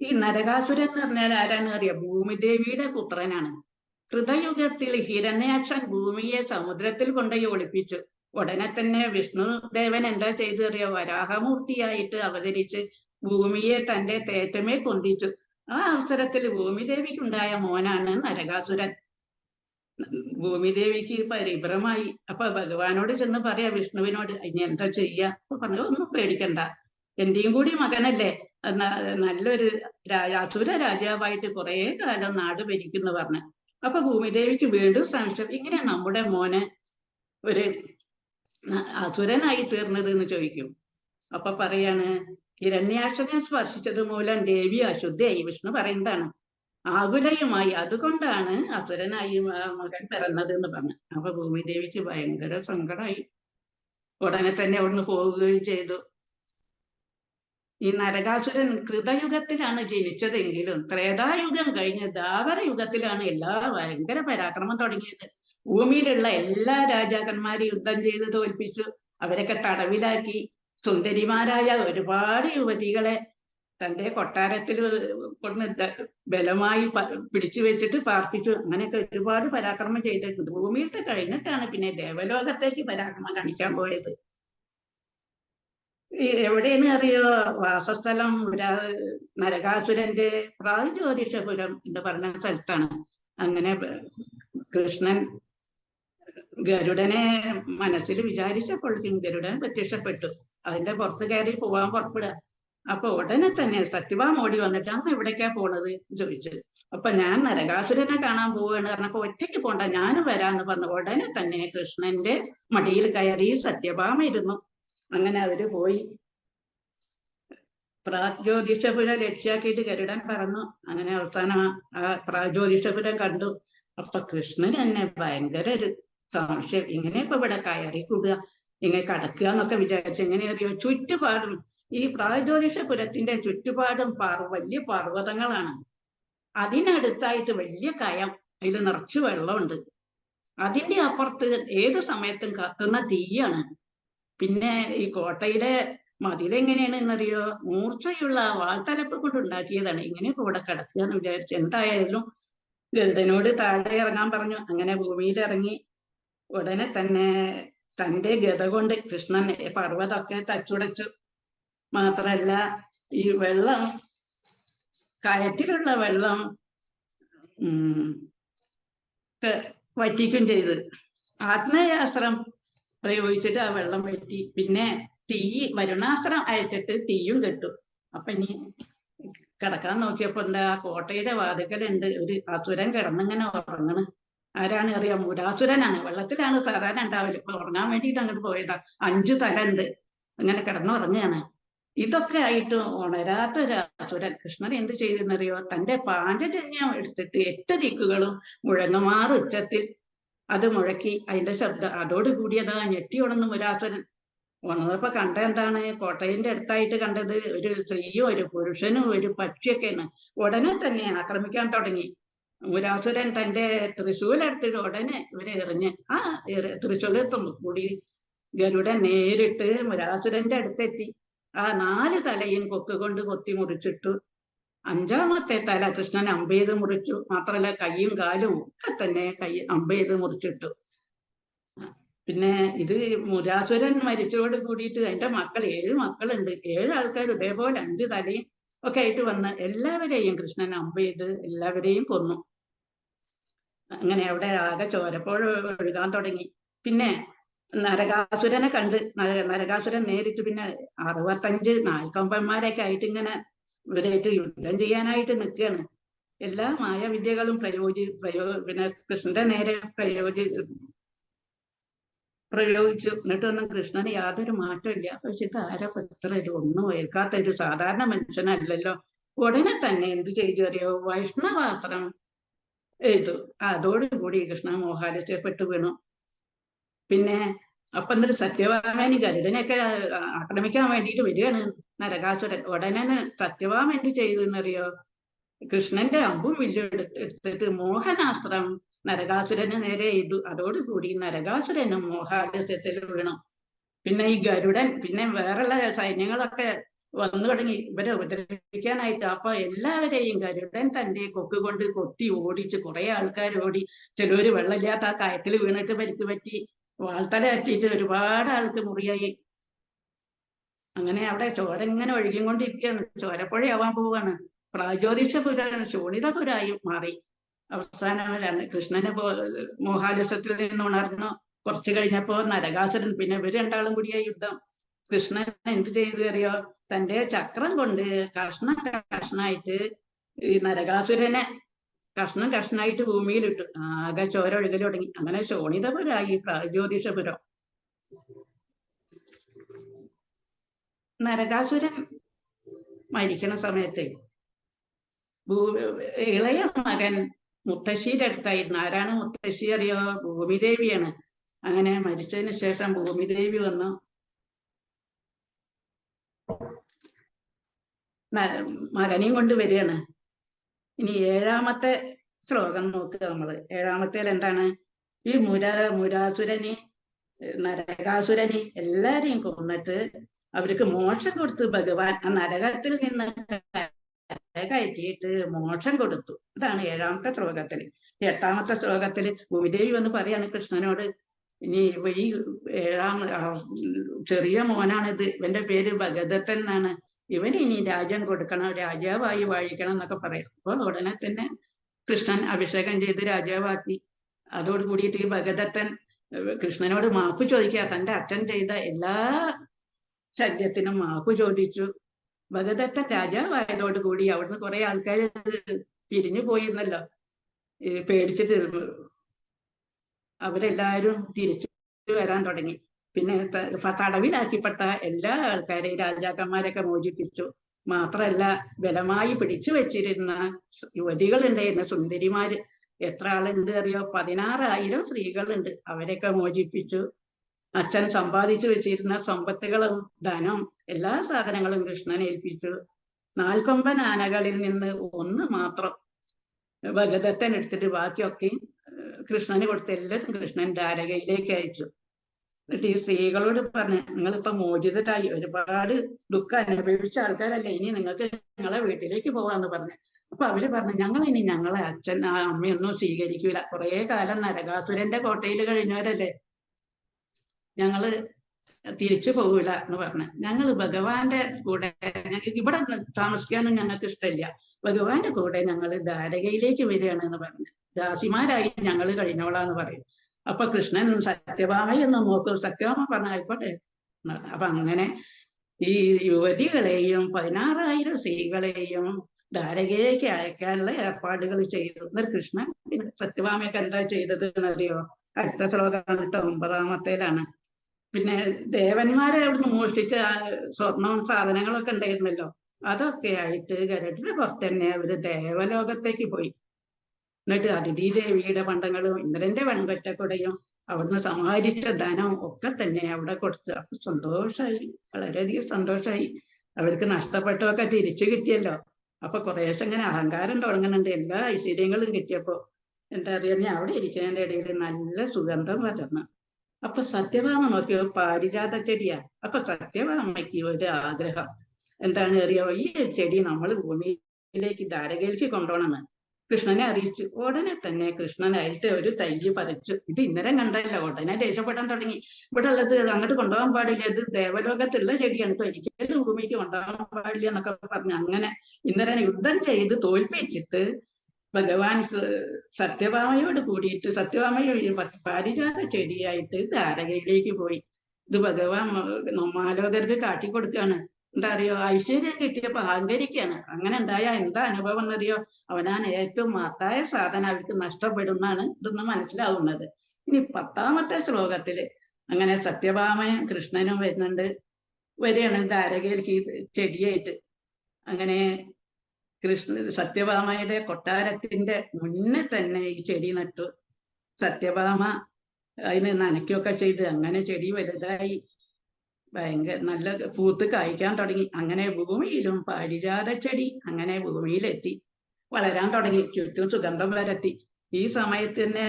ഈ നരകാസുരൻ എന്ന് പറഞ്ഞാൽ ആരാണ് അറിയാം? ഭൂമിദേവിയുടെ പുത്രനാണ്. കൃതയുഗത്തിൽ ഹിരണ്യാക്ഷൻ ഭൂമിയെ സമുദ്രത്തിൽ കൊണ്ടുപോയി ഒളിപ്പിച്ചു. ഉടനെ തന്നെ വിഷ്ണുദേവൻ എന്താ ചെയ്തു അറിയോ? വരാഹമൂർത്തിയായിട്ട് അവതരിച്ച് ഭൂമിയെ തന്റെ തേറ്റമേ കൊണ്ടിച്ചു. ആ അവസരത്തിൽ ഭൂമിദേവിക്കുണ്ടായ മോനാണ് നരകാസുരൻ. ഭൂമിദേവിക്ക് പരിഭ്രമായി. അപ്പൊ ഭഗവാനോട് ചെന്ന് പറയാ, വിഷ്ണുവിനോട്, ഇനി എന്താ ചെയ്യാ? അപ്പൊ പറഞ്ഞു, ഒന്നും പേടിക്കണ്ട, എന്റെയും കൂടി മകനല്ലേ, നല്ലൊരു അസുര രാജാവായിട്ട് കുറെ കാലം നാട് ഭരിക്കുന്നു പറഞ്ഞു. അപ്പൊ ഭൂമിദേവിക്ക് വീണ്ടും സംശയം, ഇങ്ങനെ നമ്മുടെ മോനെ ഒരു അസുരനായി തീർന്നത് എന്ന് ചോദിക്കും. അപ്പൊ പറയാണ്, ഹിരണ്യാക്ഷനെ സ്പർശിച്ചത് മൂലം ദേവി അശുദ്ധയായി. വിഷ്ണു പറയുന്നതാണ്, ആകുലയുമായി, അതുകൊണ്ടാണ് അസുരനായി മകൻ പിറന്നത് എന്ന് പറഞ്ഞു. അപ്പൊ ഭൂമിദേവിക്ക് ഭയങ്കര സങ്കടമായി. ഉടനെ തന്നെ അവിടുന്ന് പോവുകയും ചെയ്തു. ഈ നരകാസുരൻ കൃതയുഗത്തിലാണ് ജനിച്ചതെങ്കിലും ത്രേതായുഗം കഴിഞ്ഞ് ദ്വാപര യുഗത്തിലാണ് ഭയങ്കര പരാക്രമം തുടങ്ങിയത്. ഭൂമിയിലുള്ള എല്ലാ രാജാക്കന്മാരെയും യുദ്ധം ചെയ്ത് തോൽപ്പിച്ചു. അവരൊക്കെ തടവിലാക്കി. സുന്ദരിമാരായ ഒരുപാട് യുവതികളെ തന്റെ കൊട്ടാരത്തിൽ കൊണ്ട് ബലമായി പിടിച്ചു വെച്ചിട്ട് പാർപ്പിച്ചു. അങ്ങനെയൊക്കെ ഒരുപാട് പരാക്രമം ചെയ്തിട്ടുണ്ട്. ഭൂമിയിലത്തെ കഴിഞ്ഞിട്ടാണ് പിന്നെ ദേവലോകത്തേക്ക് പരാക്രമം കാണിക്കാൻ പോയത്. എവിടെയെന്ന് അറിയോ? വാസസ്ഥലം നരകാസുരന്റെ പ്രാഗ്ജ്യോതിഷപുരം എന്ന് പറഞ്ഞ സ്ഥലത്താണ്. അങ്ങനെ കൃഷ്ണൻ ഗരുഡനെ മനസ്സിൽ വിചാരിച്ചപ്പോൾ ഗരുഡൻ പ്രത്യക്ഷപ്പെട്ടു. അതിന്റെ പുറത്ത് കയറി പോവാൻ പുറപ്പെടുക. അപ്പൊ ഉടനെ തന്നെ സത്യഭാമ ഓടി വന്നിട്ട് അമ്മ എവിടേക്കാ പോണത് ചോദിച്ചു. അപ്പൊ ഞാൻ നരകാസുരനെ കാണാൻ പോവുകയാണ് പറഞ്ഞപ്പോ ഒറ്റയ്ക്ക് പോണ്ട ഞാനും വരാന്ന് പറഞ്ഞു ഉടനെ തന്നെ കൃഷ്ണന്റെ മടിയിൽ കയറി സത്യഭാമ ഇരുന്നു. അങ്ങനെ അവര് പോയി. പ്രാഗ്ജ്യോതിഷപുരം ലക്ഷ്യാക്കിയിട്ട് ഗരുഡൻ പറന്നു. അങ്ങനെ അവസാനം ആ പ്രാഗ്ജ്യോതിഷപുരം കണ്ടു. അപ്പൊ കൃഷ്ണന് തന്നെ ഭയങ്കര ഒരു സംശയം, ഇങ്ങനെ ഇപ്പൊ ഇവിടെ കയറി കൂടുക, ഇങ്ങനെ കടക്കുക എന്നൊക്കെ വിചാരിച്ചു. എങ്ങനെ അറിയോ, ചുറ്റുപാടും ഈ പ്രാഗ്ജ്യോതിഷപുരത്തിന്റെ ചുറ്റുപാടും വലിയ പർവ്വതങ്ങളാണ്. അതിനടുത്തായിട്ട് വലിയ കയം, അതിൽ നിറച്ചു വെള്ളമുണ്ട്. അതിന്റെ അപ്പുറത്ത് ഏത് സമയത്തും കത്തുന്ന തീയാണ്. പിന്നെ ഈ കോട്ടയുടെ മതിലെങ്ങനെയാണെന്നറിയോ, മൂർച്ചയുള്ള വാൾത്തലപ്പ് കൊണ്ട് ഉണ്ടാക്കിയതാണ്. ഇങ്ങനെയൊക്കെ ഇവിടെ കിടക്കുക എന്ന് വിചാരിച്ചു. എന്തായാലും ഗരുഡനോട് താഴെ ഇറങ്ങാൻ പറഞ്ഞു. അങ്ങനെ ഭൂമിയിൽ ഇറങ്ങി. ഉടനെ തന്നെ തന്റെ ഗത കൊണ്ട് കൃഷ്ണൻ പർവ്വതമൊക്കെ തച്ചുടച്ചു. മാത്രല്ല ഈ വെള്ളം, കയറ്റിലുള്ള വെള്ളം വറ്റിക്കും ചെയ്ത്. ആത്മശാസ്ത്രം പ്രയോഗിച്ചിട്ട് ആ വെള്ളം വറ്റി. പിന്നെ തീ, വരുണാസ്ത്രം അയച്ചിട്ട് തീയും കെട്ടു. അപ്പൊ ഇനി കിടക്കാൻ നോക്കിയപ്പോ എന്താ, കോട്ടയുടെ വാതിക്കലുണ്ട് ഒരു അസുരൻ കിടന്നിങ്ങനെ ഉറങ്ങണ്. ആരാണ് അറിയാം? മുരാസുരനാണ്. വെള്ളത്തിലാണ് സാധാരണ ഉണ്ടാവില്ല. ഇപ്പൊ ഉറങ്ങാൻ വേണ്ടിയിട്ട് അങ്ങോട്ട് പോയതാ. 5 തല ഉണ്ട്. അങ്ങനെ കിടന്നുറങ്ങുകയാണ്. ഇതൊക്കെ ആയിട്ട് ഉണരാത്ത ഒരു അസുരൻ കൃഷ്ണൻ എന്ത് ചെയ്തെന്നറിയോ, തന്റെ പാഞ്ചജന്യം എടുത്തിട്ട് 8 ദിക്കുകളും മുഴങ്ങുമാറ് ഉച്ചത്തിൽ അത് മുഴക്കി. അതിന്റെ ശബ്ദം അതോടുകൂടിയതാ ഞെട്ടി ഉണർന്നു മുരാസുരൻ. ഉണർന്നപ്പോ കണ്ട എന്താണ്, കോട്ടയിന്റെ അടുത്തായിട്ട് കണ്ടത് ഒരു സ്ത്രീയും ഒരു പുരുഷനും ഒരു പക്ഷിയൊക്കെയാണ്. ഉടനെ തന്നെ ആക്രമിക്കാൻ തുടങ്ങി. മുരാസുരൻ തന്റെ തൃശൂലെടുത്തിട്ട് ഉടനെ ഇവരെ എറിഞ്ഞ് ആ തൃശൂലെത്തുമ്പോ കൂടി ഗരുഡൻ നേരിട്ട് മുരാസുരന്റെ അടുത്തെത്തി. ആ 4 തലയും കൊക്കുകൊണ്ട് കൊത്തി മുറിച്ചിട്ടു. 5ാമത്തെ തല കൃഷ്ണൻ അമ്പെയ്ത് മുറിച്ചു. മാത്രമല്ല കൈയും കാലും ഒക്കെ തന്നെ അമ്പെയ്ത് മുറിച്ചിട്ടു. പിന്നെ ഇത് മുരാസുരൻ മരിച്ചോട് കൂടിയിട്ട് അതിന്റെ മക്കൾ 7 മക്കളുണ്ട്. 7 ആൾക്കാർ ഇതേപോലെ 5 തലയും ഒക്കെ ആയിട്ട് വന്ന് എല്ലാവരെയും കൃഷ്ണൻ അമ്പെയ്ത് എല്ലാവരെയും കൊന്നു. അങ്ങനെ അവിടെ ആകെ ചോരപ്പോഴ ഒഴുകാൻ തുടങ്ങി. പിന്നെ നരകാസുരനെ കണ്ട് നരകാസുരൻ നേരിട്ട് പിന്നെ 65 നാൽക്കൊമ്പന്മാരൊക്കെ ആയിട്ട് ഇങ്ങനെ ഇവരായിട്ട് യുദ്ധം ചെയ്യാനായിട്ട് നിൽക്കുകയാണ്. എല്ലാ മായാവിദ്യകളും പിന്നെ കൃഷ്ണന്റെ നേരെ പ്രയോഗിച്ചു. എന്നിട്ടൊന്നും കൃഷ്ണന് യാതൊരു മാറ്റമില്ല. പക്ഷെ ഇത് ആരാ ഇത്ര ഒന്നും ഏൽക്കാത്ത ഒരു സാധാരണ മനുഷ്യനല്ലല്ലോ. ഉടനെ തന്നെ എന്ത് ചെയ്തു അറിയോ, വൈഷ്ണവാസ്ത്രം എഴുതു. അതോടുകൂടി കൃഷ്ണൻ മോഹാലസ്യപ്പെട്ടു വീണു. പിന്നെ അപ്പൊ എന്നിട്ട് സത്യഭാമേനി ഗരുഡനെയൊക്കെ ആക്രമിക്കാൻ വേണ്ടിയിട്ട് വരികയാണ് നരകാസുരൻ. ഉടനെ സത്യഭാമ എന്ത് ചെയ്തെന്നറിയോ, കൃഷ്ണന്റെ അമ്പും വില്ലും എടുത്തിട്ട് മോഹനാസ്ത്രം നരകാസുരന് നേരെ ചെയ്തു. അതോടുകൂടി നരകാസുരനും മോഹാലസ്യത്തിൽ വീണു. പിന്നെ ഈ ഗരുഡൻ പിന്നെ വേറെയുള്ള സൈന്യങ്ങളൊക്കെ വന്നു തുടങ്ങി ഇവരെ ഉപദ്രവിക്കാനായിട്ട്. അപ്പൊ എല്ലാവരെയും ഗരുഡൻ തന്റെ കൊക്ക് കൊണ്ട് കൊത്തി ഓടിച്ച്. കുറെ ആൾക്കാർ ഓടി. ചിലവര് വെള്ളമില്ലാത്ത ആ കയത്തിൽ വീണിട്ട് പരിക്ക് പറ്റി. വാൾത്തല പറ്റിയിട്ട് ഒരുപാട് ആൾക്ക് മുറിയായി. അങ്ങനെ അവിടെ ചോര ഇങ്ങനെ ഒഴുകിക്കൊണ്ടിരിക്കുകയാണ്. ചോരപ്പുഴയാവാൻ പോവുകയാണ്. പ്രാഗ്ജ്യോതിഷപുരം ശോണിതപുരായി മാറി. അവസാനം കൃഷ്ണനെ മോഹാലസ്യത്തിൽ നിന്ന് ഉണർന്നു. കുറച്ചു കഴിഞ്ഞപ്പോ നരകാസുരൻ, പിന്നെ ഇവർ രണ്ടാളും കൂടിയ യുദ്ധം. കൃഷ്ണൻ എന്ത് ചെയ്തു അറിയോ, തന്റെ ചക്രം കൊണ്ട് കഷ്ണായിട്ട് ഈ നരകാസുരനെ കഷ്ണായിട്ട് ഭൂമിയിലിട്ടു. ആകെ ചോര ഒഴുകൽ തുടങ്ങി. അങ്ങനെ ശോണിതപുരായി പ്രാഗ്ജ്യോതിഷപുരം. നരകാസുരൻ മരിക്കണ സമയത്ത് ഇളയ മകൻ മുത്തശ്ശിയുടെ അടുത്തായിരുന്നു. ആരാണ് മുത്തശ്ശി അറിയോ? ഭൂമിദേവിയാണ്. അങ്ങനെ മരിച്ചതിന് ശേഷം ഭൂമിദേവി വന്നു മകനെയും കൊണ്ട് വരികയാണ്. ഇനി 7ാമത്തെ ശ്ലോകം നോക്കുക നമ്മള്. 7ാമത്തേൽ എന്താണ്, ഈ മുരാസുരനെ നരകാസുരനെ എല്ലാരെയും കൊന്നിട്ട് അവർക്ക് മോക്ഷം കൊടുത്തു ഭഗവാൻ. ആ നരകത്തിൽ നിന്ന് കയറ്റിയിട്ട് മോക്ഷം കൊടുത്തു. അതാണ് 7ാമത്തെ ശ്ലോകത്തില്. 8ാമത്തെ ശ്ലോകത്തില് ഭൂമിദേവി വന്ന് പറയാണ് കൃഷ്ണനോട്, ഇനി ഈ ചെറിയ മോനാണിത്, ഇവന്റെ പേര് ഭഗദത്തൻ എന്നാണ്, ഇവന് ഇനി രാജ്യം കൊടുക്കണം, രാജാവായി വാഴിക്കണം എന്നൊക്കെ പറയും. അപ്പോൾ ഉടനെ തന്നെ കൃഷ്ണൻ അഭിഷേകം ചെയ്ത് രാജാവാക്കി. അതോടുകൂടിയിട്ട് ഈ ഭഗദത്തൻ കൃഷ്ണനോട് മാപ്പ് ചോദിക്കുക. തന്റെ അച്ഛൻ ചെയ്ത എല്ലാ ശല്യത്തിനും മാപ്പ് ചോദിച്ചു. ഭഗദത്തൻ രാജാവായതോടുകൂടി അവിടുന്ന് കുറെ ആൾക്കാർ പിരിഞ്ഞു പോയിരുന്നല്ലോ, പേടിച്ചിട്ട് അവരെല്ലാരും തിരിച്ചു വരാൻ തുടങ്ങി. പിന്നെ തടവിലാക്കിപ്പെട്ട എല്ലാ ആൾക്കാരെയും രാജാക്കന്മാരൊക്കെ മോചിപ്പിച്ചു. മാത്രല്ല ബലമായി പിടിച്ചു വെച്ചിരുന്ന യുവതികളുണ്ടായിരുന്ന സുന്ദരിമാര് എത്ര ആളുണ്ട് അറിയോ? 16,000 സ്ത്രീകളുണ്ട്. അവരെയൊക്കെ മോചിപ്പിച്ചു. അച്ഛൻ സമ്പാദിച്ചു വെച്ചിരുന്ന സമ്പത്തുകളും ധനം എല്ലാ സാധനങ്ങളും കൃഷ്ണനെ ഏൽപ്പിച്ചു. 4 കൊമ്പൻ ആനകളിൽ നിന്ന് ഒന്ന് മാത്രം ഭഗദത്തൻ എടുത്തിട്ട് ബാക്കിയൊക്കെ കൃഷ്ണന് കൊടുത്ത എല്ലാം കൃഷ്ണൻ ദ്വാരകയിലേക്ക് അയച്ചു. എന്നിട്ട് ഈ സ്ത്രീകളോട് പറഞ്ഞു, നിങ്ങളിപ്പോ മോചിതരായി, ഒരുപാട് ദുഃഖം അനുഭവിച്ച ആൾക്കാരല്ലേ, ഇനി നിങ്ങൾക്ക് നിങ്ങളെ വീട്ടിലേക്ക് പോവാന്ന് പറഞ്ഞു. അപ്പൊ അവര് പറഞ്ഞു, ഞങ്ങൾ ഇനി ഞങ്ങളെ അച്ഛൻ അമ്മയൊന്നും സ്വീകരിക്കൂല, കുറെ കാലം നരകാസുരന്റെ കോട്ടയിൽ കഴിഞ്ഞവരല്ലേ, ഞങ്ങള് തിരിച്ചു പോകൂല എന്ന് പറഞ്ഞു. ഞങ്ങൾ ഭഗവാന്റെ കൂടെ, ഞങ്ങൾക്ക് ഇവിടെ താമസിക്കാനും ഞങ്ങൾക്ക് ഇഷ്ടമില്ല, ഭഗവാന്റെ കൂടെ ഞങ്ങൾ ദ്വാരകയിലേക്ക് വരികയാണ് എന്ന് പറഞ്ഞു. ദാസിമാരായി ഞങ്ങൾ കഴിഞ്ഞോളാന്ന് പറയും. അപ്പൊ കൃഷ്ണൻ സത്യഭാമയെ ഒന്ന് നോക്കൂ. സത്യഭാമ പറഞ്ഞ ആയിക്കോട്ടെ. അപ്പൊ അങ്ങനെ ഈ യുവതികളെയും 16,000 സ്ത്രീകളെയും ദ്വാരകയിലേക്ക് അയക്കാനുള്ള ഏർപ്പാടുകൾ ചെയ്തു. എന്നാൽ കൃഷ്ണൻ പിന്നെ സത്യഭാമയൊക്കെ എന്താ ചെയ്തത് എന്നറിയോ? അടുത്ത ശ്ലോകം 9-ാമത്തേലാണ്. പിന്നെ ദേവന്മാരെ അവിടുന്ന് മോഷ്ടിച്ച സ്വർണവും സാധനങ്ങളൊക്കെ ഉണ്ടായിരുന്നല്ലോ, അതൊക്കെ ആയിട്ട് ഗരുഡന്റെ പുറത്ത് തന്നെ അവര് ദേവലോകത്തേക്ക് പോയി. എന്നിട്ട് അതിഥി ദേവിയുടെ പണ്ടങ്ങളും ഇന്ദ്രന്റെ വെൺകൊറ്റക്കുടയും അവിടുന്ന് സമാഹരിച്ച ധനവും ഒക്കെ തന്നെ അവിടെ കൊടുത്ത്. അപ്പൊ സന്തോഷമായി, വളരെയധികം സന്തോഷമായി. അവർക്ക് നഷ്ടപ്പെട്ടതൊക്കെ തിരിച്ചു കിട്ടിയല്ലോ. അപ്പൊ കുറേശ്ശെ ഇങ്ങനെ അഹങ്കാരം തുടങ്ങുന്നുണ്ട്. എല്ലാ ഐശ്വര്യങ്ങളും കിട്ടിയപ്പോ എന്താ അറിയാ, അവിടെ ഇരിക്കുന്നതിന്റെ ഇടയിൽ നല്ല സുഗന്ധം വരുന്നു. അപ്പൊ സത്യഭാമ നോക്കിയോ, പാരിജാത ചെടിയാ. അപ്പൊ സത്യഭാമയ്ക്ക് ഒരു ആഗ്രഹം എന്താണ് അറിയോ? ഈ ചെടി നമ്മൾ ഭൂമിയിലേക്ക് ദ്വാരകയിലേക്ക് കൊണ്ടുപോകണമെന്ന് കൃഷ്ണനെ അറിയിച്ചു. ഉടനെ തന്നെ കൃഷ്ണൻ അതിലത്തെ ഒരു തൈ പറിച്ചു. ഇത് ഇന്നരം കണ്ടല്ലോ, ഉടനെ ദേഷ്യപ്പെടാൻ തുടങ്ങി. ഇവിടെ ഉള്ളത് അങ്ങോട്ട് കൊണ്ടുപോകാൻ പാടില്ല, ഇത് ദേവലോകത്തുള്ള ചെടിയാണ്, ഇപ്പൊ ഒരിക്കലും ഭൂമിക്ക് കൊണ്ടുപോകാൻ പാടില്ല എന്നൊക്കെ പറഞ്ഞു. അങ്ങനെ ഇന്നരം യുദ്ധം ചെയ്ത് തോൽപ്പിച്ചിട്ട് ഭഗവാൻ സത്യഭാമയോട് കൂടിയിട്ട് സത്യഭാമയെ പാരിജാത ചെടിയായിട്ട് ദ്വാരകയിലേക്ക് പോയി. ഇത് ഭഗവാൻ മാലോകർക്ക് കാട്ടിക്കൊടുക്കുകയാണ്. എന്താ അറിയോ? ഐശ്വര്യം കിട്ടിയപ്പോ അഹങ്കരിക്കാണ്. അങ്ങനെ ഉണ്ടായ എന്താ അനുഭവം എന്നറിയോ? അവനാണ് ഏറ്റവും മഹത്തായ സാധനം അവർക്ക് നഷ്ടപ്പെടുന്നാണ് ഇതൊന്ന് മനസ്സിലാവുന്നത്. ഇനി 10-ാമത്തെ ശ്ലോകത്തില് അങ്ങനെ സത്യഭാമയും കൃഷ്ണനും വരുന്നുണ്ട്, വരികയാണ് ദ്വാരകയിലേക്ക് ചെടിയായിട്ട്. അങ്ങനെ സത്യഭാമയുടെ കൊട്ടാരത്തിന്റെ മുന്നേ തന്നെ ഈ ചെടി നട്ടു. സത്യഭാമ അതിന് നനയ്ക്കുകയൊക്കെ ചെയ്ത് അങ്ങനെ ചെടി വലുതായി ഭയങ്കര നല്ല പൂത്ത് കായ്ക്കാൻ തുടങ്ങി. അങ്ങനെ ഭൂമിയിലും പാരിജാത ചെടി അങ്ങനെ ഭൂമിയിലെത്തി വളരാൻ തുടങ്ങി, ചുറ്റും സുഗന്ധം വരത്തി. ഈ സമയത്ത് തന്നെ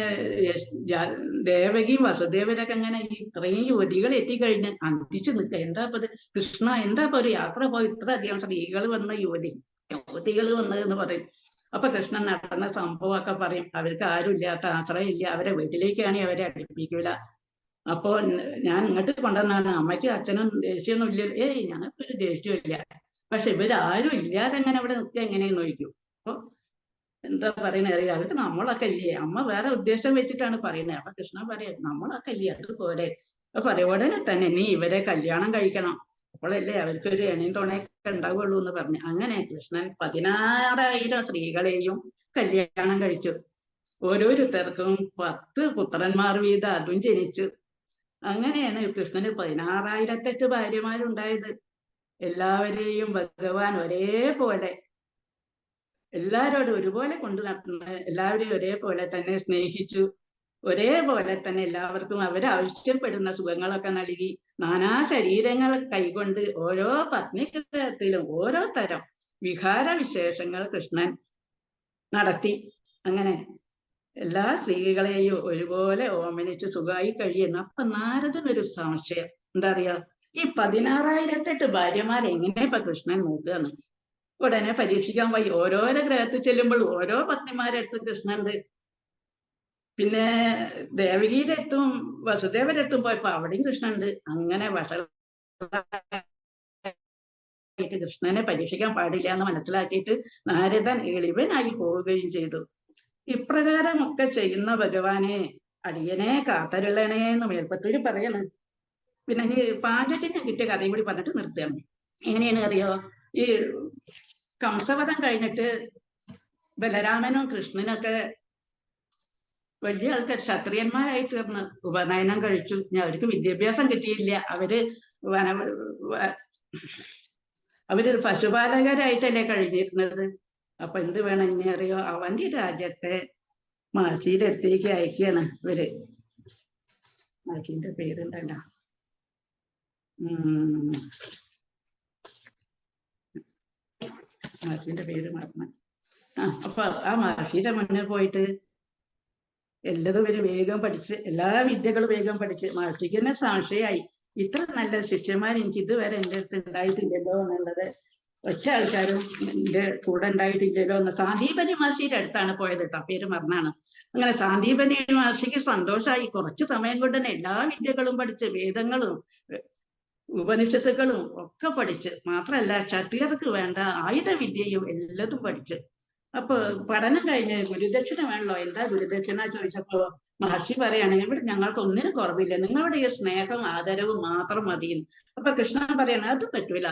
ദേവകിയും വസുദേവരൊക്കെ അങ്ങനെ ഇത്രയും യുവതികൾ എത്തിക്കഴിഞ്ഞ് അന്തിച്ചു നിൽക്കുക. എന്താ ഇപ്പൊ കൃഷ്ണ, എന്താ ഇപ്പൊ ഒരു യാത്ര പോയി ഇത്ര അധികം സ്ത്രീകൾ വന്ന യുവതികൾ വന്നതെന്ന് പറയും. അപ്പൊ കൃഷ്ണൻ നടന്ന സംഭവമൊക്കെ പറയും. അവർക്ക് ആരും ഇല്ലാത്ത, ആശ്രയം ഇല്ല, അവരെ വീട്ടിലേക്കാണ് അവരെ അടുപ്പിക്കൂല. അപ്പോ ഞാൻ ഇങ്ങോട്ട് കൊണ്ടുവന്നാണ്, അമ്മയ്ക്കും അച്ഛനും ദേഷ്യമൊന്നും ഇല്ല. ഏയ് ഞങ്ങൾക്കൊരു ദേഷ്യവും ഇല്ല, പക്ഷെ ഇവരാരും ഇല്ലാതെ എങ്ങനെ ഇവിടെ നിൽക്കുക എങ്ങനെയെന്ന് ചോദിക്കും. അപ്പൊ എന്താ പറയുന്നത് അറിയാം, അവർക്ക് നമ്മളൊക്കെ ഇല്ലേ, അമ്മ വേറെ ഉദ്ദേശം വെച്ചിട്ടാണ് പറയുന്നത്. അപ്പൊ കൃഷ്ണൻ പറയാം, നമ്മളൊക്കെ ഇല്ലേ, അതുപോലെ. അപ്പൊ പറയും ഉടനെ തന്നെ നീ ഇവരെ കല്യാണം കഴിക്കണം, അപ്പോഴല്ലേ അവർക്കൊരു എണയും തുണയൊക്കെ ഉണ്ടാവുള്ളൂ എന്ന് പറഞ്ഞു. അങ്ങനെ കൃഷ്ണൻ 16,000 സ്ത്രീകളെയും കല്യാണം കഴിച്ചു. ഓരോരുത്തർക്കും 10 പുത്രന്മാർ വീതം അതും ജനിച്ചു. അങ്ങനെയാണ് കൃഷ്ണന് 16,008 ഭാര്യമാരുണ്ടായത്. എല്ലാവരെയും ഭഗവാൻ ഒരേപോലെ എല്ലാവരോടും ഒരുപോലെ കൊണ്ടു നടത്തുന്ന, എല്ലാവരെയും ഒരേപോലെ തന്നെ സ്നേഹിച്ചു. ഒരേപോലെ തന്നെ എല്ലാവർക്കും അവരാവശ്യപ്പെടുന്ന സുഖങ്ങളൊക്കെ നൽകി. നാനാ ശരീരങ്ങൾ കൈകൊണ്ട് ഓരോ പത്നികത്തിലും ഓരോ തരം വികാര വിശേഷങ്ങൾ കൃഷ്ണൻ നടത്തി. അങ്ങനെ എല്ലാ സ്ത്രീകളെയും ഒരുപോലെ ഓമനിച്ച് സുഖമായി കഴിയുന്നു. അപ്പൊ നാരദനൊരു സംശയം, എന്താ അറിയാ, ഈ 16,008 ഭാര്യമാരെ എങ്ങനെ ഇപ്പൊ കൃഷ്ണൻ നോക്കുകയാണ്? ഉടനെ പരീക്ഷിക്കാൻ പോയി. ഓരോരോ ഗ്രഹത്തിൽ ചെല്ലുമ്പോൾ ഓരോ പത്നിമാരെടുത്ത് കൃഷ്ണനുണ്ട്. പിന്നെ ദേവകിയുടെ അടുത്തും വസുദേവരുടെ അടുത്തും പോയപ്പോ അവിടെയും കൃഷ്ണനുണ്ട്. അങ്ങനെ വഷളായിട്ട് കൃഷ്ണനെ പരീക്ഷിക്കാൻ പാടില്ല എന്ന് മനസ്സിലാക്കിയിട്ട് നാരദൻ എളിവനായി പോവുകയും ചെയ്തു. ഇപ്രകാരമൊക്കെ ചെയ്യുന്ന ഭഗവാനെ അടിയനെ കാത്തരുളണേ എന്ന് മേൽപ്പത്തൂര് പറയാണ്. പിന്നെ ഈ പാചകത്തിന് കിട്ടിയ കഥയും കൂടി പറഞ്ഞിട്ട് നിർത്തുകയാണ്. എങ്ങനെയാണ് അറിയോ? ഈ കംസവധം കഴിഞ്ഞിട്ട് ബലരാമനും കൃഷ്ണനൊക്കെ വലിയ ആൾക്കാർ ക്ഷത്രിയന്മാരായി തീർന്ന് ഉപനയനം കഴിച്ചു. അവർക്ക് വിദ്യാഭ്യാസം കിട്ടിയില്ല. അവര് പശുപാലകരായിട്ടല്ലേ കഴിഞ്ഞിരുന്നത്. അപ്പൊ എന്ത് വേണം ഇനി അറിയോ, അവന്റെ രാജ്യത്തെ മഹർഷിയുടെ അടുത്തേക്ക് അയക്കുകയാണ് ഇവര്. മഹർഷിന്റെ പേരുണ്ടല്ലോ, മഹർഷിന്റെ പേര് മറന്നു. അപ്പൊ ആ മഹർഷിയുടെ മുന്നിൽ പോയിട്ട് എല്ലാതും ഇവര് വേഗം പഠിച്ച്, എല്ലാ വിദ്യകളും വേഗം പഠിച്ച് മഹർഷിക്ക് തന്നെ സംശയമായി, ഇത്ര നല്ല ശിഷ്യന്മാർ എനിക്ക് ഇതുവരെ എൻ്റെ അടുത്ത് ഉണ്ടായിട്ടില്ലല്ലോ എന്നുള്ളത്. ഒറ്റ ആൾക്കാരും എൻ്റെ കൂടെ ഉണ്ടായിട്ടില്ലല്ലോ എന്ന്. സാന്ദീപനി മഹർഷിയുടെ അടുത്താണ് പോയത് കേട്ടോ, പേര് മറന്നാണ്. അങ്ങനെ സാന്ദീപനി മഹർഷിക്ക് സന്തോഷമായി. കുറച്ച് സമയം കൊണ്ട് തന്നെ എല്ലാ വിദ്യകളും പഠിച്ച്, വേദങ്ങളും ഉപനിഷത്തുക്കളും ഒക്കെ പഠിച്ച്, മാത്രമല്ല ക്ഷത്രിയർക്ക് വേണ്ട ആയുധ വിദ്യയും എല്ലാതും പഠിച്ച്. അപ്പൊ പഠനം കഴിഞ്ഞ് ഗുരുദക്ഷിണ വേണല്ലോ, എന്താ ഗുരുദക്ഷിണ ചോദിച്ചപ്പോ മഹർഷി പറയാണ്, ഇവിടെ ഞങ്ങൾക്ക് ഒന്നിനും കുറവില്ല, നിങ്ങളുടെ ഈ സ്നേഹം ആദരവും മാത്രം മതിയെന്ന്. അപ്പൊ കൃഷ്ണൻ പറയാണ്, അത് പറ്റൂല,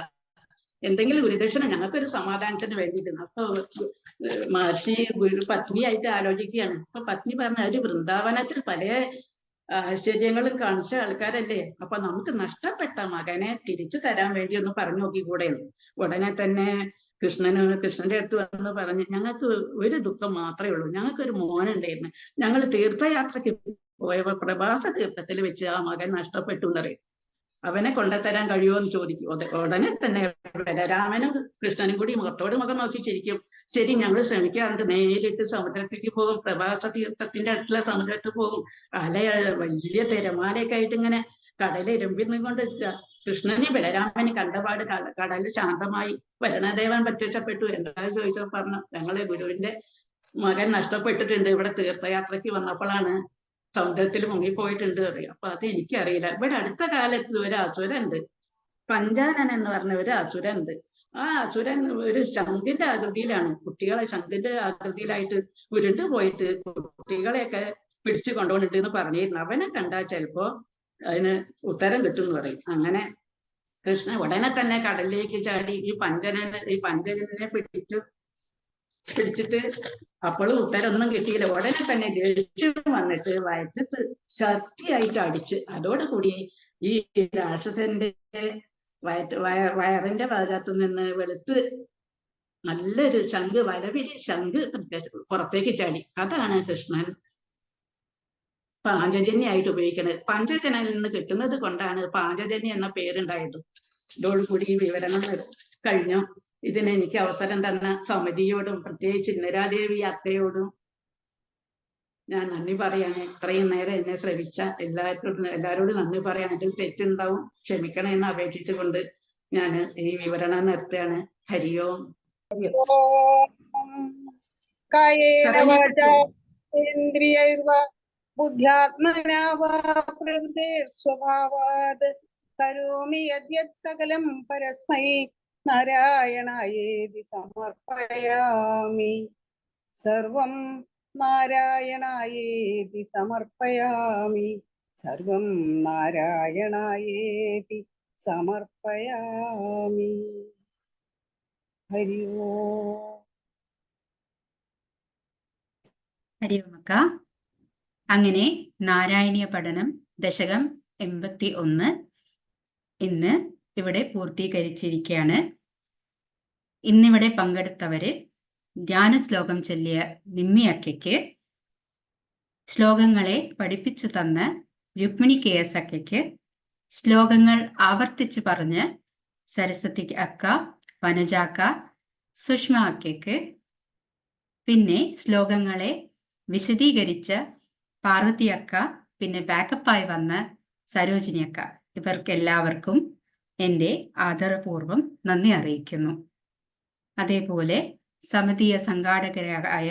എന്തെങ്കിലും ഗുരുദക്ഷിണ ഞങ്ങൾക്കൊരു സമാധാനത്തിന് വേണ്ടിയിട്ട്. അപ്പൊ മഹർഷി പത്നിയായിട്ട് ആലോചിക്കുകയാണ്. അപ്പൊ പത്നി പറഞ്ഞ, ഒരു വൃന്ദാവനത്തിൽ പല ആശ്ചര്യങ്ങളും കാണിച്ച ആൾക്കാരല്ലേ, അപ്പൊ നമുക്ക് നഷ്ടപ്പെട്ട മകനെ തിരിച്ചു തരാൻ വേണ്ടി ഒന്ന് പറഞ്ഞു നോക്കിക്കൂടെ. ഉടനെ തന്നെ കൃഷ്ണന്റെ അടുത്ത് വന്ന് പറഞ്ഞ്, ഞങ്ങൾക്ക് ഒരു ദുഃഖം മാത്രമേ ഉള്ളൂ, ഞങ്ങൾക്കൊരു മോനുണ്ടായിരുന്നു, ഞങ്ങൾ തീർത്ഥയാത്രയ്ക്ക് പോയപ്പോ പ്രഭാസ തീർത്ഥത്തിൽ വെച്ച് ആ മകൻ നഷ്ടപ്പെട്ടു എന്നറിയും. അവനെ കൊണ്ടുതരാൻ കഴിയുമോ എന്ന് ചോദിക്കും. ഉടനെ തന്നെ ബലരാമനും കൃഷ്ണനും കൂടി മുഖത്തോട് മുഖം നോക്കി ചിരിക്കും. ശരി, ഞങ്ങൾ ശ്രമിക്കാറുണ്ട്, നേരിട്ട് സമുദ്രത്തിലേക്ക് പോകും, പ്രഭാസ തീർത്ഥത്തിന്റെ അടുത്തുള്ള സമുദ്രത്തിൽ പോകും, വലിയ തിരമാലയൊക്കെ ആയിട്ട് ഇങ്ങനെ കടലിരമ്പിൽ നിന്നുകൊണ്ട് കൃഷ്ണനെ ബലരാമനെ കണ്ടപാട് കടൽ ശാന്തമായി. വരണദേവൻ പ്രത്യക്ഷപ്പെട്ടു. എന്താ ചോദിച്ചപ്പോ പറഞ്ഞു, ഞങ്ങളെ ഗുരുവിന്റെ മകൻ നഷ്ടപ്പെട്ടിട്ടുണ്ട്, ഇവിടെ തീർത്ഥയാത്രയ്ക്ക് വന്നപ്പോഴാണ് സമുദ്രത്തിൽ മുങ്ങിപ്പോയിട്ടുണ്ട് അറിയാം. അപ്പൊ അത് എനിക്കറിയില്ല. ഇവിടെ അടുത്ത കാലത്ത് ഒരു അസുരണ്ട്, പഞ്ചാനൻ എന്ന് പറഞ്ഞ ഒരു അസുരണ്ട്. ആ അസുരൻ ഒരു ശംഖിന്റെ ആകൃതിയിലാണ്, കുട്ടികളെ ശംഖിന്റെ ആകൃതിയിലായിട്ട് ഉരുണ്ടു പോയിട്ട് കുട്ടികളെയൊക്കെ പിടിച്ചു കൊണ്ടുപോയിട്ട് എന്ന് പറഞ്ഞിരുന്നു. അവനെ കണ്ടാൽ ചിലപ്പോ അതിന് ഉത്തരം കിട്ടും എന്ന് പറയും. അങ്ങനെ കൃഷ്ണൻ ഉടനെ തന്നെ കടലിലേക്ക് ചാടി ഈ പഞ്ചജനെ പിടിച്ചിട്ട് അപ്പോഴും ഉത്തരമൊന്നും കിട്ടിയില്ല. ഉടനെ തന്നെ ദേഷ്യം വന്നിട്ട് വയറ്റത്ത് ശക്തിയായിട്ട് അടിച്ച്, അതോടുകൂടി ഈ രാക്ഷസന്റെ വയറിന്റെ ഭാഗത്തു നിന്ന് വെളുത്ത് നല്ലൊരു ശംഖ്, വലവിരി ശംഖ് പുറത്തേക്ക് ചാടി. അതാണ് കൃഷ്ണൻ പാഞ്ചജന്യായിട്ട് ഉപയോഗിക്കുന്നത്. പഞ്ചജനിൽ നിന്ന് കിട്ടുന്നത് കൊണ്ടാണ് പാഞ്ചജന്യ എന്ന പേരുണ്ടായത്. ഇതോടുകൂടി ഈ വിവരണം കഴിഞ്ഞു. ഇതിന് എനിക്ക് അവസരം തന്ന സമിതിയോടും പ്രത്യേകിച്ച് ഇന്ദിരാദേവി അക്കയോടും ഞാൻ നന്ദി പറയാണ്. ഇത്രയും നേരം എന്നെ ശ്രമിച്ച എല്ലാവരോടും നന്ദി പറയാണ്. ഇതിൽ തെറ്റുണ്ടാവും, ക്ഷമിക്കണമെന്ന് അപേക്ഷിച്ചുകൊണ്ട് ഞാൻ ഈ വിവരണം നിർത്തുകയാണ്. ഹരിയോം. ബുദ്ധ്യാത്മനാ വാ പ്രകൃതേ സ്വഭാവാത് കരോമി യദ്യത് സകലം പരസ്മൈ നാരായണായേതി സമർപ്പയാമി. സർവം നാരായണായേതി സമർപ്പയാമി. സർവം നാരായണായേതി സമർപ്പയാമി. ഹരി ഓം. ഹരി ഓം അക്ക. അങ്ങനെ നാരായണീയ പഠനം ദശകം 81 ഇന്ന് ഇവിടെ പൂർത്തീകരിച്ചിരിക്കുകയാണ്. ഇന്നിവിടെ പങ്കെടുത്തവര് ധ്യാനശ്ലോകം ചൊല്ലിയ നിമ്മിയക്കയ്ക്ക്, ശ്ലോകങ്ങളെ പഠിപ്പിച്ചു തന്ന രുക്മിണി KS അക്കയ്ക്ക്, ശ്ലോകങ്ങൾ ആവർത്തിച്ചു പറഞ്ഞ് സരസ്വതി അക്ക, വനജാക്ക, സുഷ്മ അക്കയ്ക്ക്, പിന്നെ ശ്ലോകങ്ങളെ വിശദീകരിച്ച പാർവതി അക്ക, പിന്നെ ബാക്കപ്പായി വന്ന സരോജിനി അക്ക, ഇവർക്കെല്ലാവർക്കും എൻ്റെ ആദരപൂർവം നന്ദി അറിയിക്കുന്നു. അതേപോലെ സമിതിയ സംഘാടകരായ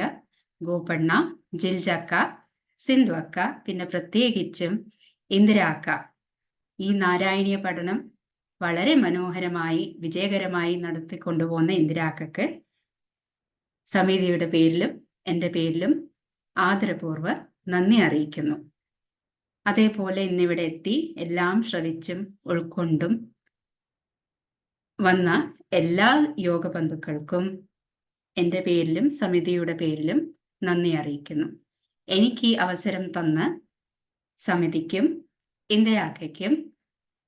ഗോപണ്ണ, ജിൽജക്ക, സിന്ധു അക്ക, പിന്നെ പ്രത്യേകിച്ചും ഇന്ദിര അക്ക, ഈ നാരായണീയ പഠനം വളരെ മനോഹരമായി വിജയകരമായി നടത്തിക്കൊണ്ടുപോകുന്ന ഇന്ദിര അക്കക്ക് സമിതിയുടെ പേരിലും എൻ്റെ പേരിലും ആദരപൂർവ്വം നന്ദി അറിയിക്കുന്നു. അതേപോലെ ഇന്നിവിടെ എത്തി എല്ലാം ശ്രവിച്ചും ഉൾക്കൊണ്ടും വന്ന എല്ലാ യോഗ ബന്ധുക്കൾക്കും എൻ്റെ പേരിലും സമിതിയുടെ പേരിലും നന്ദി അറിയിക്കുന്നു. എനിക്ക് ഈ അവസരം തന്ന സമിതിക്കും ഇന്ദിരാക്കയ്ക്കും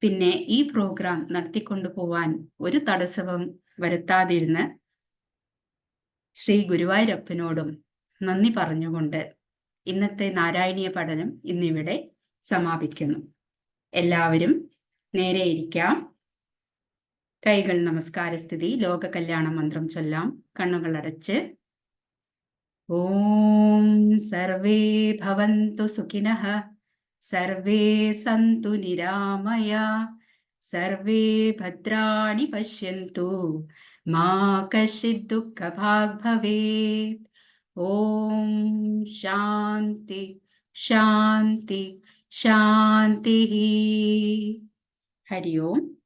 പിന്നെ ഈ പ്രോഗ്രാം നടത്തിക്കൊണ്ടു പോവാൻ ഒരു തടസ്സവും വരുത്താതിരുന്ന് ശ്രീ ഗുരുവായൂരപ്പനോടും നന്ദി പറഞ്ഞുകൊണ്ട് ഇന്നത്തെ നാരായണീയ പഠനം ഇന്നിവിടെ സമാപിക്കുന്നു. എല്ലാവരും നേരെ ഇരിക്കാം. കൈകൾ നമസ്കാരസ്ഥിതി. ലോക കല്യാണ മന്ത്രം ചൊല്ലാം. കണ്ണുകൾ അടച്ച്. ഓം സർവേ ഭവന്തു സുഖിനഃ, സർവേ സന്തു നിരാമയാ, സർവേ ഭദ്രാണി പശ്യന്തു, മാ കശ്ചിത് ദുഃഖഭാഗ് ഭവേത്. ഓം ശാന്തി ശാന്തി ശാന്തി. ഹരി ഓം.